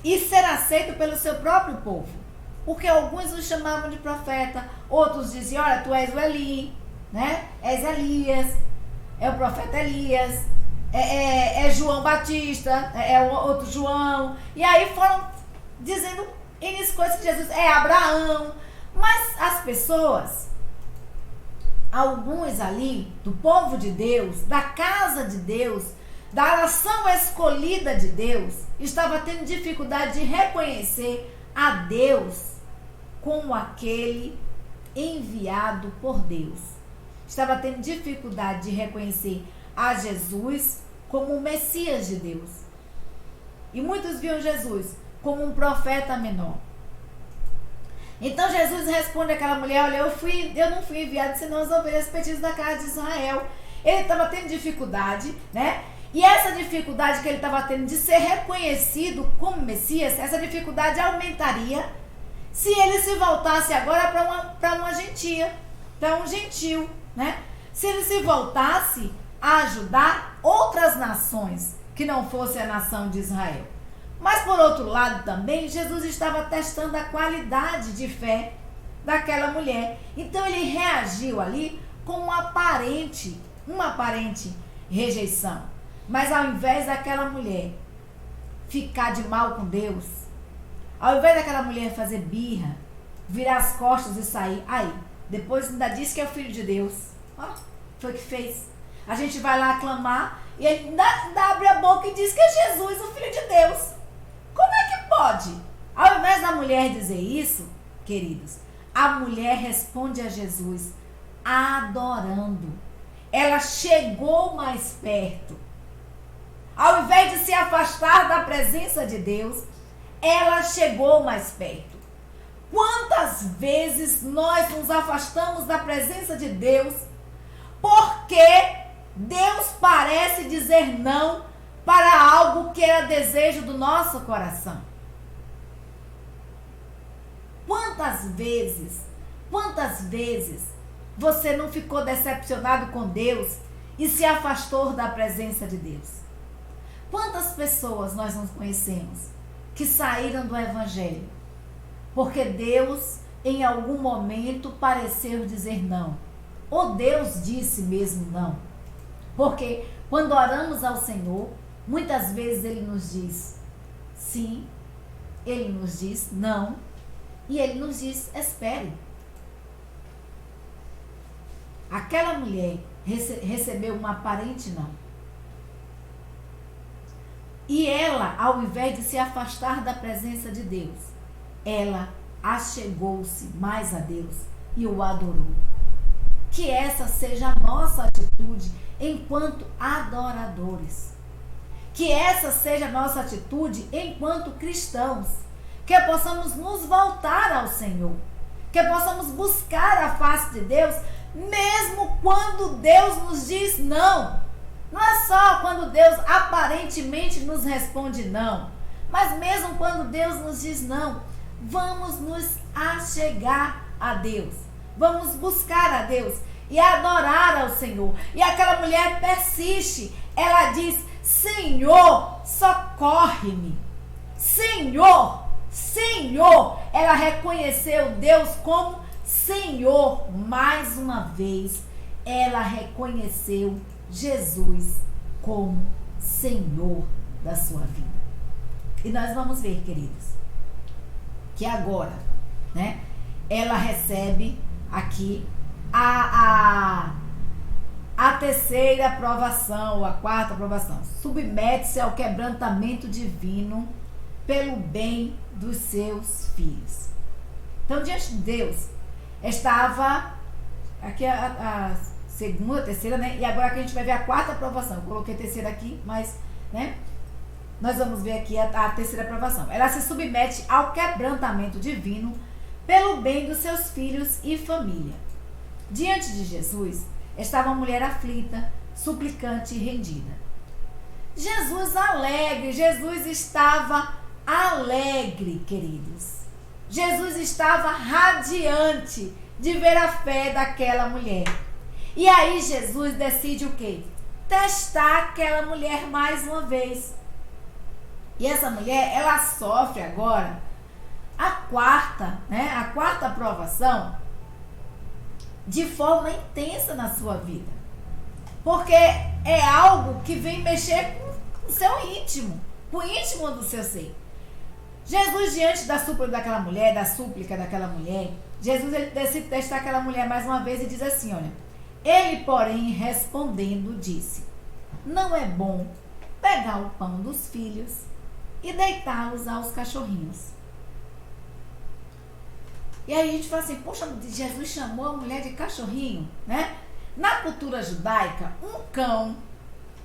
E ser aceito pelo seu próprio povo. Porque alguns o chamavam de profeta, outros diziam: olha, tu és o Eli, né? És Elias, é o profeta Elias, é João Batista, é o outro João. E aí foram dizendo N coisas que Jesus é Abraão. Mas as pessoas, alguns ali do povo de Deus, da casa de Deus, da nação escolhida de Deus, estava tendo dificuldade de reconhecer a Deus como aquele enviado por Deus. Estava tendo dificuldade de reconhecer a Jesus como o Messias de Deus. E muitos viam Jesus como um profeta menor. Então Jesus responde àquela mulher: olha, eu não fui enviado senão as ovelhas perdidas da casa de Israel. Ele estava tendo dificuldade, né? E essa dificuldade que ele estava tendo de ser reconhecido como Messias, essa dificuldade aumentaria se ele se voltasse agora para uma gentia, para um gentil, né? Se ele se voltasse a ajudar outras nações que não fosse a nação de Israel. Mas por outro lado também, Jesus estava testando a qualidade de fé daquela mulher. Então ele reagiu ali com uma aparente rejeição. Mas ao invés daquela mulher ficar de mal com Deus, ao invés daquela mulher fazer birra, virar as costas e sair, aí, depois ainda disse que é o Filho de Deus. Ó, foi o que fez. A gente vai lá clamar e ele ainda abre a boca e diz que é Jesus, o Filho de Deus. Como é que pode? Ao invés da mulher dizer isso, queridos, a mulher responde a Jesus adorando. Ela chegou mais perto. Ao invés de se afastar da presença de Deus, ela chegou mais perto. Quantas vezes nós nos afastamos da presença de Deus porque Deus parece dizer não para algo que era desejo do nosso coração? Quantas vezes você não ficou decepcionado com Deus e se afastou da presença de Deus? Quantas pessoas nós não conhecemos que saíram do Evangelho porque Deus em algum momento pareceu dizer não, ou Deus disse mesmo não? Porque quando oramos ao Senhor, muitas vezes Ele nos diz sim, Ele nos diz não, e Ele nos diz espere. Aquela mulher recebeu um aparente não. E ela, ao invés de se afastar da presença de Deus, ela achegou-se mais a Deus e o adorou. Que essa seja a nossa atitude enquanto adoradores. Que essa seja a nossa atitude enquanto cristãos. Que possamos nos voltar ao Senhor. Que possamos buscar a face de Deus, mesmo quando Deus nos diz não. Não é só quando Deus aparentemente nos responde não, mas mesmo quando Deus nos diz não, Vamos nos achegar a Deus. Vamos buscar a Deus e adorar ao Senhor. E aquela mulher persiste. Ela diz: Senhor, socorre-me. Senhor, Senhor. Ela reconheceu Deus como Senhor. Mais uma vez, ela reconheceu Jesus como Senhor da sua vida. E nós vamos ver, queridos, que agora, né, ela recebe aqui a terceira provação, a quarta provação. Submete-se ao quebrantamento divino pelo bem dos seus filhos. Então, diante de Deus, estava aqui a segunda, a terceira, né? E agora que a gente vai ver a quarta aprovação. Eu coloquei a terceira aqui, mas, né? Nós vamos ver aqui a terceira aprovação. Ela se submete ao quebrantamento divino pelo bem dos seus filhos e família. Diante de Jesus estava uma mulher aflita, suplicante e rendida. Jesus alegre, Jesus estava alegre, queridos. Jesus estava radiante de ver a fé daquela mulher. E aí Jesus decide o quê? Testar aquela mulher mais uma vez. E essa mulher, ela sofre agora a quarta aprovação de forma intensa na sua vida. Porque é algo que vem mexer com o seu íntimo, com o íntimo do seu ser. Jesus, diante da súplica daquela mulher, Jesus ele decide testar aquela mulher mais uma vez e diz assim, olha: ele, porém, respondendo, disse: não é bom pegar o pão dos filhos e deitá-los aos cachorrinhos. E aí a gente fala assim, poxa, Jesus chamou a mulher de cachorrinho, né? Na cultura judaica, um cão,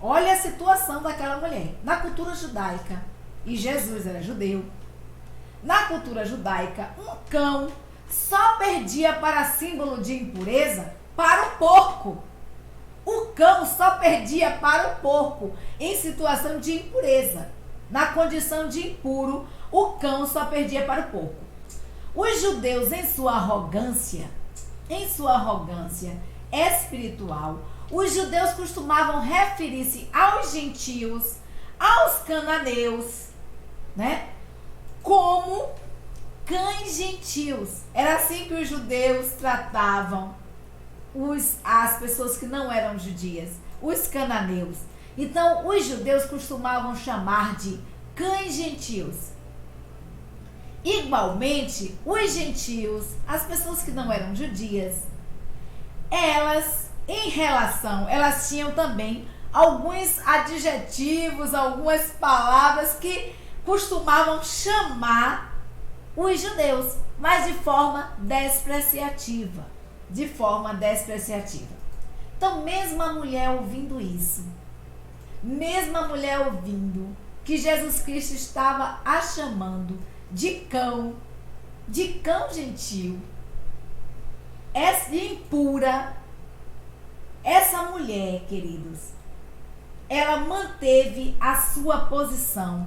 olha a situação daquela mulher. Na cultura judaica, e Jesus era judeu, na cultura judaica, um cão só perdia para símbolo de impureza para o porco. O cão só perdia para o porco em situação de impureza. Na condição de impuro, o cão só perdia para o porco. Os judeus, em sua arrogância espiritual, os judeus costumavam referir-se aos gentios, aos cananeus, né, como cães gentios. Era assim que os judeus tratavam as pessoas que não eram judias, os cananeus. Então, os judeus costumavam chamar de cães gentios. Igualmente, os gentios, as pessoas que não eram judias, elas tinham também alguns adjetivos, algumas palavras que costumavam chamar os judeus, mas de forma despreciativa. Então, mesmo a mulher ouvindo isso, que Jesus Cristo estava a chamando de cão gentil, essa impura, essa mulher, queridos, ela manteve a sua posição.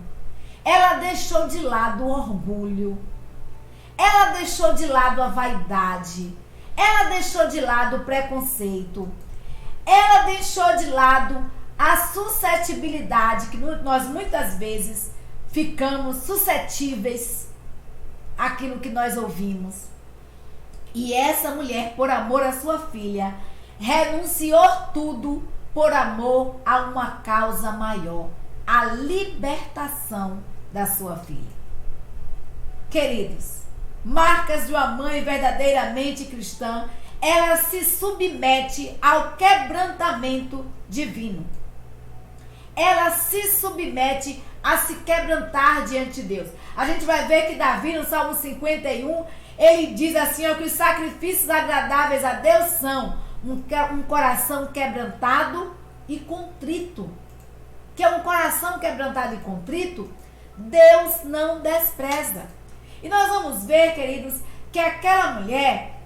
Ela deixou de lado o orgulho, ela deixou de lado a vaidade, ela deixou de lado o preconceito, ela deixou de lado a suscetibilidade, que nós muitas vezes ficamos suscetíveis àquilo que nós ouvimos. E essa mulher, por amor à sua filha, renunciou tudo por amor a uma causa maior, a libertação da sua filha. Queridos, marcas de uma mãe verdadeiramente cristã, ela se submete ao quebrantamento divino. Ela se submete a se quebrantar diante de Deus. A gente vai ver que Davi, no Salmo 51, ele diz assim, ó, que os sacrifícios agradáveis a Deus são um coração quebrantado e contrito. Que é um coração quebrantado e contrito, Deus não despreza. E nós vamos ver, queridos, que aquela mulher,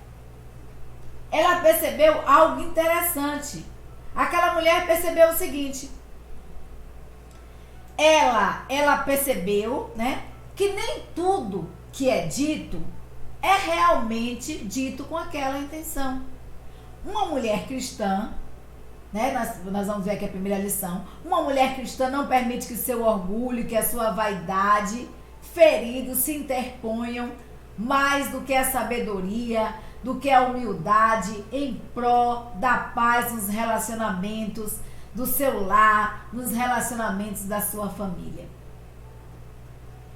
ela percebeu algo interessante. Aquela mulher percebeu o seguinte: ela percebeu, né, que nem tudo que é dito é realmente dito com aquela intenção. Uma mulher cristã, né, nós vamos ver aqui a primeira lição, uma mulher cristã não permite que seu orgulho, que a sua vaidade feridos se interponham mais do que a sabedoria, do que a humildade em pró da paz nos relacionamentos do seu lar, nos relacionamentos da sua família.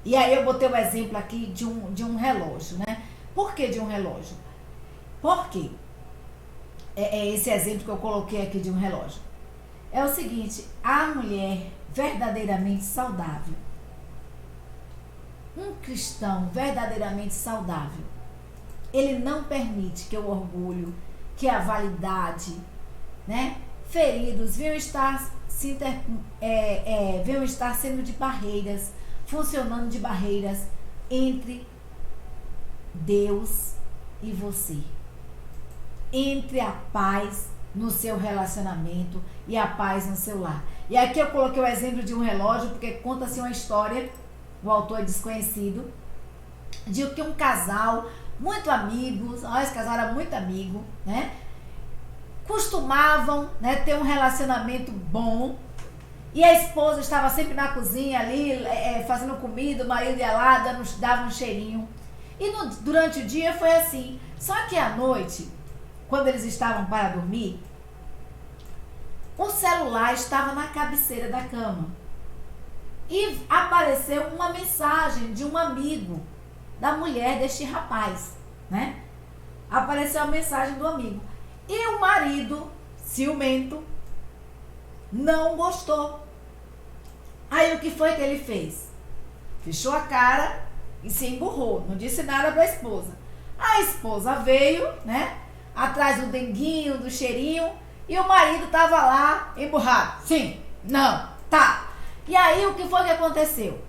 E aí eu botei o exemplo aqui de um relógio, né? Por que de um relógio? Porque é esse exemplo que eu coloquei aqui de um relógio. É o seguinte, a mulher verdadeiramente saudável, um cristão verdadeiramente saudável, ele não permite que o orgulho, que a vaidade, né, feridos venham estar sendo de barreiras, funcionando de barreiras entre Deus e você, entre a paz no seu relacionamento e a paz no seu lar. E aqui eu coloquei o exemplo de um relógio porque conta-se uma história, o autor é desconhecido, de que um casal muito amigos, esse casal era muito amigo, né, costumavam, né, ter um relacionamento bom, e a esposa estava sempre na cozinha ali, fazendo comida, o marido ia lá, dava um cheirinho. E durante o dia foi assim. Só que à noite, quando eles estavam para dormir, o celular estava na cabeceira da cama. E apareceu uma mensagem de um amigo da mulher deste rapaz, né? Apareceu a mensagem do amigo. E o marido, ciumento, não gostou. Aí o que foi que ele fez? Fechou a cara e se emburrou, não disse nada para a esposa. A esposa veio, né, atrás do denguinho, do cheirinho, e o marido estava lá emburrado. Sim, não, tá. E aí o que foi que aconteceu?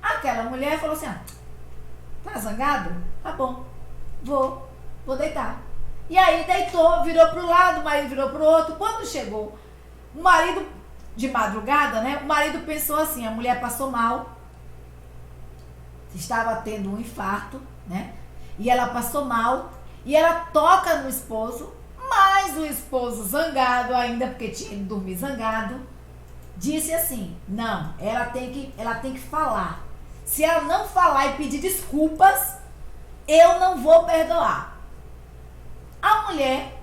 Aquela mulher falou assim, tá zangado? Tá bom, vou deitar. E aí deitou, virou pro lado, o marido virou pro outro. Quando chegou o marido de madrugada, né, o marido pensou assim, a mulher passou mal, estava tendo um infarto, né, e ela passou mal, e ela toca no esposo, mas o esposo zangado ainda, porque tinha ido dormir zangado, disse assim, não, ela tem que falar. Se ela não falar e pedir desculpas, eu não vou perdoar. A mulher,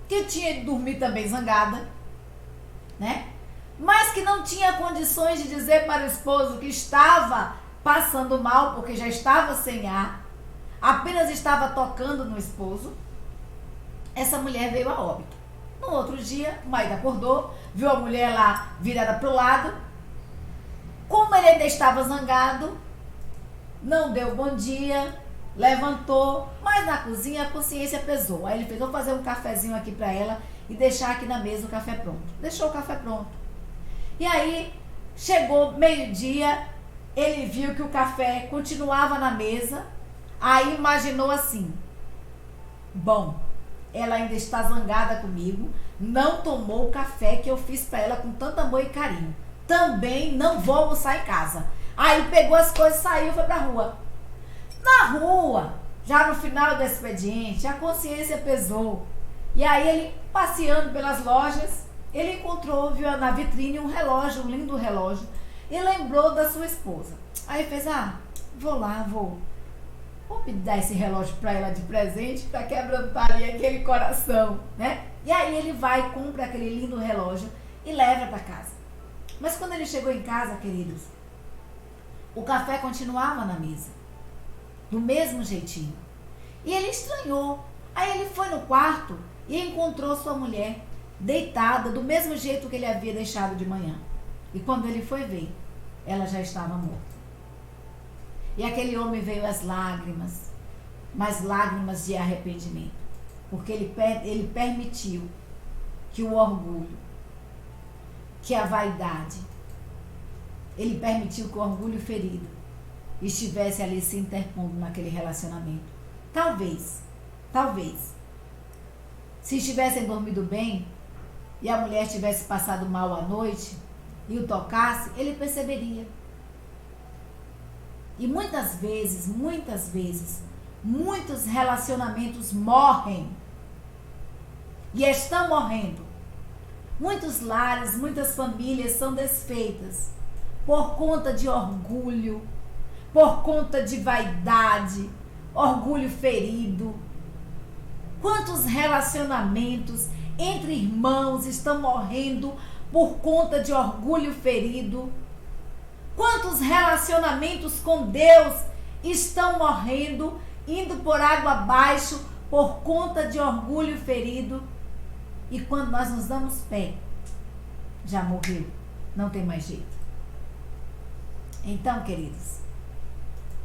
que tinha ido dormir também zangada, né, mas que não tinha condições de dizer para o esposo que estava passando mal, porque já estava sem ar, apenas estava tocando no esposo, essa mulher veio a óbito. No outro dia, o marido acordou, viu a mulher lá virada para o lado. Como ele ainda estava zangado, não deu bom dia, levantou, mas na cozinha a consciência pesou. Aí ele fez, vou fazer um cafezinho aqui para ela e deixar aqui na mesa o café pronto. Deixou o café pronto. E aí, chegou meio-dia, ele viu que o café continuava na mesa, aí imaginou assim, bom, ela ainda está zangada comigo, não tomou o café que eu fiz para ela com tanto amor e carinho. Também não vou almoçar em casa. Aí pegou as coisas, saiu e foi pra rua. Na rua, já no final do expediente, a consciência pesou. E aí ele, passeando pelas lojas, ele encontrou, viu na vitrine um relógio, um lindo relógio, e lembrou da sua esposa. Aí fez, vou lá, vou dar esse relógio para ela de presente, para quebrantar ali aquele coração, né? E aí ele vai, compra aquele lindo relógio e leva para casa. Mas quando ele chegou em casa, queridos, o café continuava na mesa, do mesmo jeitinho. E ele estranhou. Aí ele foi no quarto e encontrou sua mulher deitada do mesmo jeito que ele havia deixado de manhã. E quando ele foi ver, ela já estava morta. E aquele homem veio às lágrimas, mas lágrimas de arrependimento, porque ele permitiu que o orgulho, que a vaidade, ele permitiu que o orgulho ferido estivesse ali se interpondo naquele relacionamento. Talvez, se estivessem dormido bem e a mulher tivesse passado mal à noite e o tocasse, ele perceberia. E muitas vezes, muitos relacionamentos morrem. E estão morrendo. Muitos lares, muitas famílias são desfeitas por conta de orgulho, por conta de vaidade, orgulho ferido. Quantos relacionamentos entre irmãos estão morrendo por conta de orgulho ferido? Quantos relacionamentos com Deus estão morrendo, indo por água abaixo por conta de orgulho ferido? E quando nós nos damos pé, já morreu, não tem mais jeito. Então, queridos,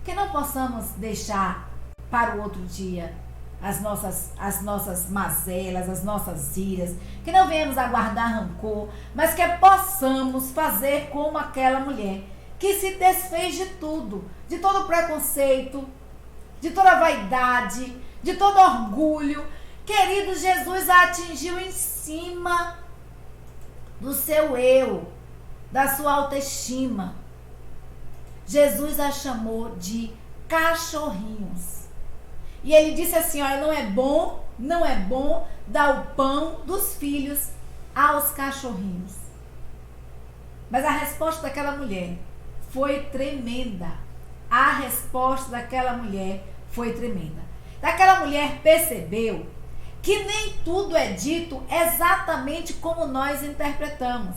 que não possamos deixar para o outro dia as nossas mazelas, as nossas iras, que não venhamos a guardar rancor, mas que possamos fazer como aquela mulher que se desfez de tudo, de todo preconceito, de toda vaidade, de todo orgulho. Querido, Jesus a atingiu em cima do seu eu, da sua autoestima. Jesus a chamou de cachorrinhos. E ele disse assim, olha, não é bom dar o pão dos filhos aos cachorrinhos. Mas a resposta daquela mulher foi tremenda. A resposta daquela mulher foi tremenda. Aquela mulher percebeu que nem tudo é dito exatamente como nós interpretamos.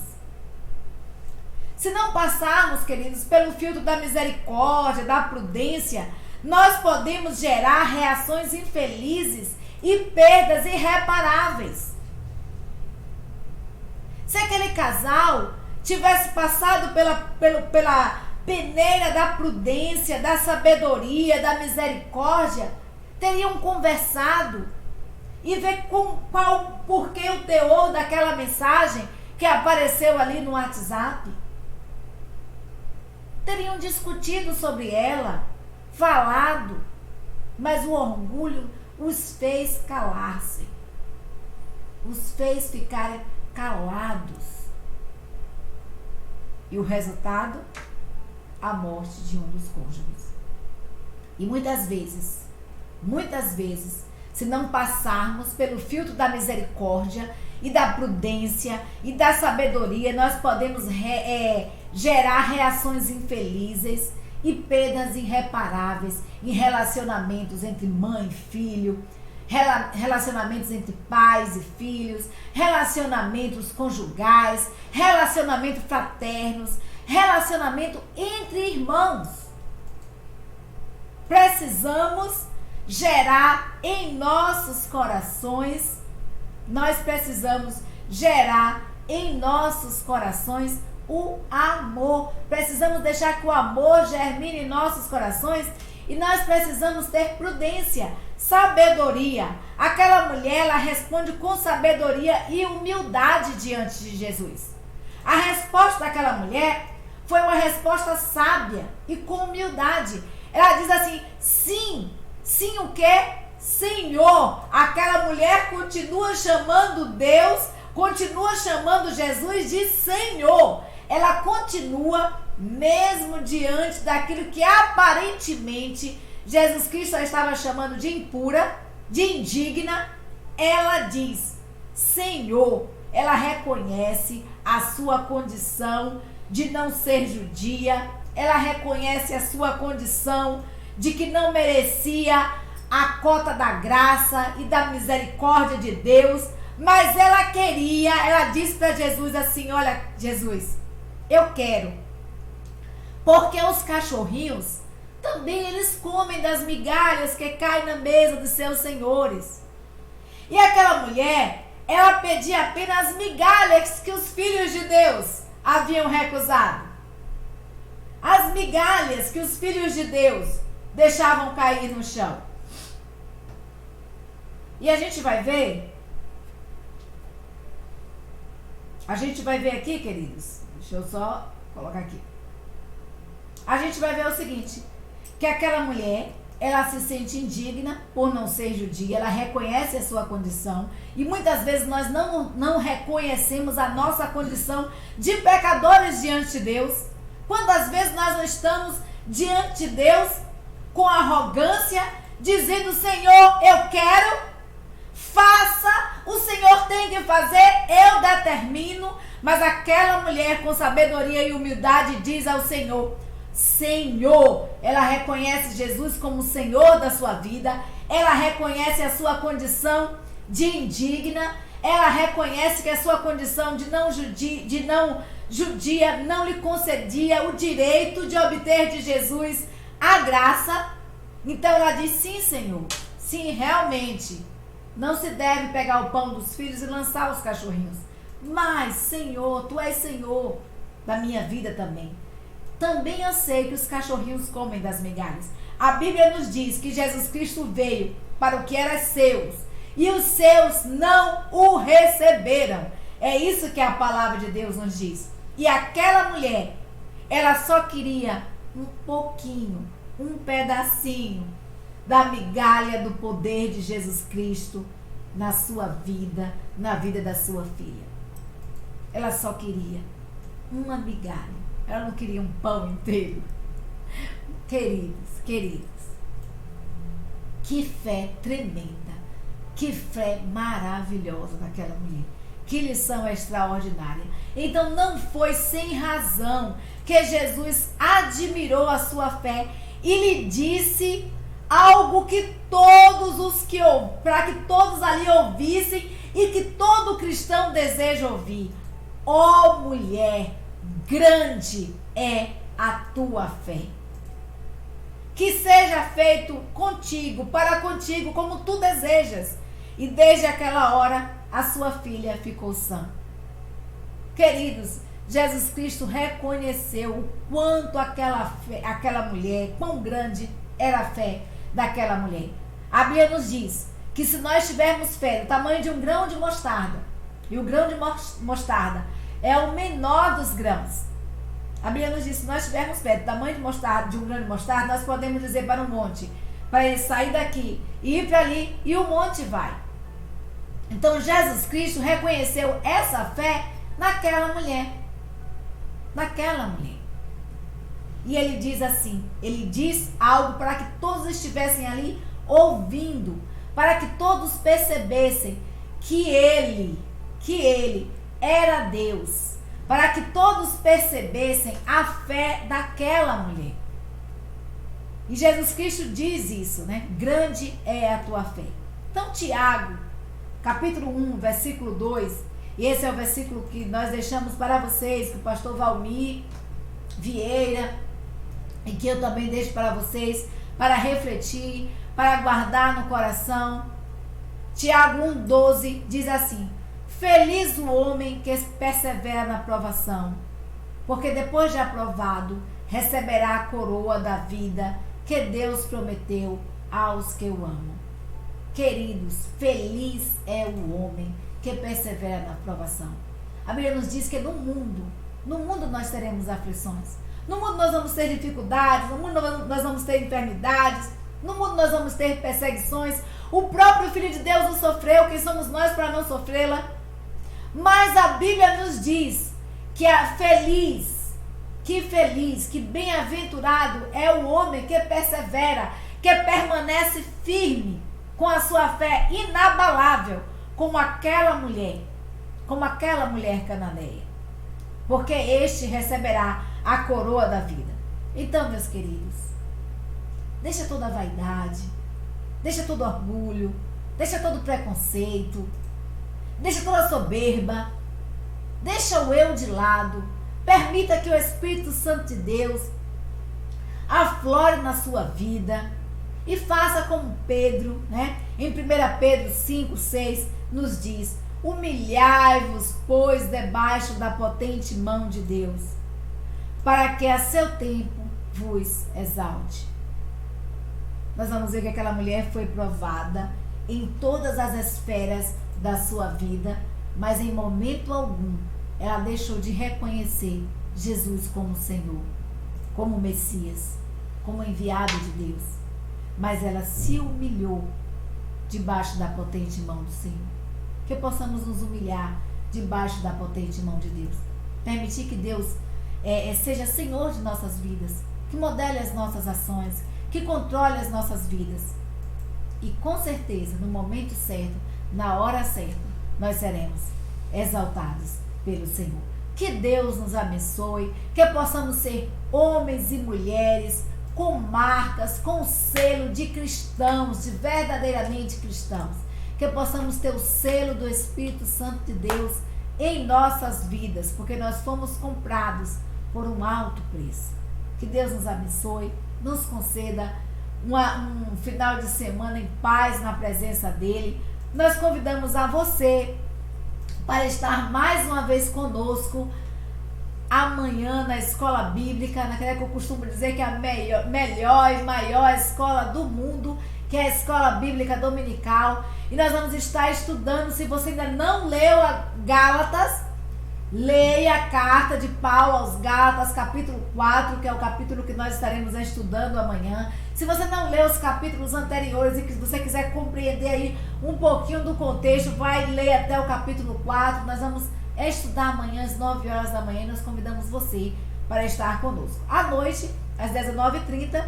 Se não passarmos, queridos, pelo filtro da misericórdia, da prudência, nós podemos gerar reações infelizes e perdas irreparáveis. Se aquele casal tivesse passado pela peneira da prudência, da sabedoria, da misericórdia, teriam conversado e ver porquê o teor daquela mensagem que apareceu ali no WhatsApp. Teriam discutido sobre ela, falado, mas o orgulho os fez calar-se, os fez ficarem calados. E o resultado? A morte de um dos cônjuges. E muitas vezes, se não passarmos pelo filtro da misericórdia e da prudência e da sabedoria, nós podemos gerar reações infelizes e perdas irreparáveis em relacionamentos entre mãe e filho, relacionamentos entre pais e filhos, relacionamentos conjugais, relacionamentos fraternos, relacionamento entre irmãos. Precisamos gerar em nossos corações, o amor. Precisamos deixar que o amor germine em nossos corações e nós precisamos ter prudência, sabedoria. Aquela mulher, ela responde com sabedoria e humildade diante de Jesus. A resposta daquela mulher foi uma resposta sábia e com humildade. Ela diz assim, sim o quê? Senhor. Aquela mulher continua chamando Deus, continua chamando Jesus de Senhor. Ela continua, mesmo diante daquilo que aparentemente Jesus Cristo estava chamando de impura, de indigna, ela diz, Senhor. Ela reconhece a sua condição de não ser judia, ela reconhece a sua condição de que não merecia a cota da graça e da misericórdia de Deus, mas ela disse para Jesus assim, olha, Jesus, eu quero, porque os cachorrinhos também eles comem das migalhas que caem na mesa dos seus senhores. E aquela mulher, ela pedia apenas migalhas que os filhos de Deus haviam recusado. As migalhas que os filhos de Deus deixavam cair no chão. E a gente vai ver aqui, queridos, deixa eu só colocar aqui. A gente vai ver o seguinte, que aquela mulher, ela se sente indigna por não ser judia, ela reconhece a sua condição e muitas vezes nós não reconhecemos a nossa condição de pecadores diante de Deus, quando às vezes nós não estamos diante de Deus com arrogância, dizendo: Senhor, eu quero, faça, o Senhor tem que fazer, eu determino. Mas aquela mulher com sabedoria e humildade diz ao Senhor: Senhor. Ela reconhece Jesus como Senhor da sua vida, ela reconhece a sua condição de indigna, ela reconhece que a sua condição de não judia não lhe concedia o direito de obter de Jesus a graça. Então ela diz: sim, Senhor, sim, realmente não se deve pegar o pão dos filhos e lançar aos cachorrinhos, mas Senhor, tu és Senhor da minha vida também. Também eu sei que os cachorrinhos comem das migalhas. A Bíblia nos diz que Jesus Cristo veio para o que era seus, e os seus não o receberam. É isso que a palavra de Deus nos diz. E aquela mulher, ela só queria um pouquinho, um pedacinho da migalha do poder de Jesus Cristo na sua vida, na vida da sua filha. Ela só queria uma migalha. Ela não queria um pão inteiro. Queridos, que fé tremenda, que fé maravilhosa daquela mulher. Que lição extraordinária. Então não foi sem razão que Jesus admirou a sua fé e lhe disse algo que para que todos ali ouvissem e que todo cristão deseja ouvir. Ó mulher, grande é a tua fé. Que seja feito contigo, para contigo, como tu desejas. E desde aquela hora, a sua filha ficou sã. Queridos, Jesus Cristo reconheceu o quanto aquela mulher, quão grande era a fé daquela mulher. A Bíblia nos diz que se nós tivermos fé do tamanho de um grão de mostarda, e o grão de mostarda é o menor dos grãos. A Bíblia nos diz que se nós tivermos fé do tamanho de um grão de mostarda, nós podemos dizer para um monte, para ele sair daqui e ir para ali, e o monte vai. Então Jesus Cristo reconheceu essa fé naquela mulher. Naquela mulher. E ele diz assim, ele diz algo para que todos estivessem ali ouvindo, para que todos percebessem que ele era Deus, para que todos percebessem a fé daquela mulher. E Jesus Cristo diz isso, né? Grande é a tua fé. Então Tiago, capítulo 1, versículo 2, e esse é o versículo que nós deixamos para vocês, que o pastor Valmir Vieira, e que eu também deixo para vocês, para refletir, para guardar no coração. Tiago 1,12 diz assim: feliz o homem que persevera na provação, porque depois de aprovado, receberá a coroa da vida que Deus prometeu aos que o amam. Queridos, feliz é o homem que persevera na provação. A Bíblia nos diz que no mundo nós teremos aflições. No mundo nós vamos ter dificuldades, no mundo nós vamos ter enfermidades, no mundo nós vamos ter perseguições. O próprio Filho de Deus o sofreu, quem somos nós para não sofrê-la? Mas a Bíblia nos diz que que bem-aventurado é o homem que persevera, que permanece firme com a sua fé inabalável, como aquela mulher cananeia, porque este receberá a coroa da vida. Então, meus queridos, deixa toda a vaidade, deixa todo orgulho, deixa todo preconceito, deixa toda a soberba, deixa o eu de lado, permita que o Espírito Santo de Deus aflore na sua vida e faça como Pedro, né? Em 1 Pedro 5,6 nos diz: humilhai-vos, pois, debaixo da potente mão de Deus, para que a seu tempo vos exalte. Nós vamos ver que aquela mulher foi provada em todas as esferas da sua vida, mas em momento algum ela deixou de reconhecer Jesus como Senhor, como Messias, como enviado de Deus. Mas ela se humilhou debaixo da potente mão do Senhor. Que possamos nos humilhar debaixo da potente mão de Deus. Permitir que Deus seja Senhor de nossas vidas. que modele as nossas ações, que controle as nossas vidas. E com certeza, no momento certo, na hora certa, nós seremos exaltados pelo Senhor. Que Deus nos abençoe, que possamos ser homens e mulheres com marcas, com selo de cristãos, de verdadeiramente cristãos. Que possamos ter o selo do Espírito Santo de Deus em nossas vidas, porque nós fomos comprados por um alto preço. Que Deus nos abençoe, nos conceda um final de semana em paz na presença dEle. Nós convidamos a você para estar mais uma vez conosco amanhã na Escola Bíblica, naquela que eu costumo dizer que é a melhor e maior escola do mundo, que é a Escola Bíblica Dominical. E nós vamos estar estudando, se você ainda não leu a Gálatas, leia a carta de Paulo aos Gálatas, capítulo 4, que é o capítulo que nós estaremos estudando amanhã. Se você não leu os capítulos anteriores e que você quiser compreender aí um pouquinho do contexto, vai ler até o capítulo 4. Nós vamos estudar amanhã às 9 horas da manhã e nós convidamos você para estar conosco. À noite, às 19h30,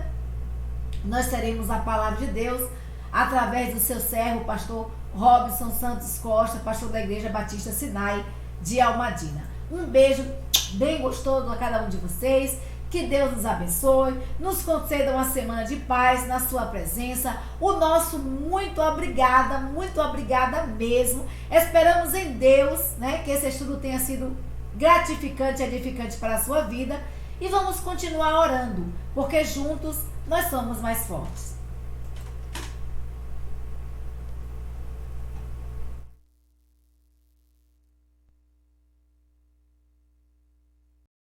nós teremos a palavra de Deus através do seu servo, pastor Robson Santos Costa, pastor da Igreja Batista Sinai de Almadina. Um beijo bem gostoso a cada um de vocês. Que Deus nos abençoe, nos conceda uma semana de paz na sua presença. O nosso muito obrigada mesmo. Esperamos em Deus, né, que esse estudo tenha sido gratificante e edificante para a sua vida. E vamos continuar orando, porque juntos nós somos mais fortes.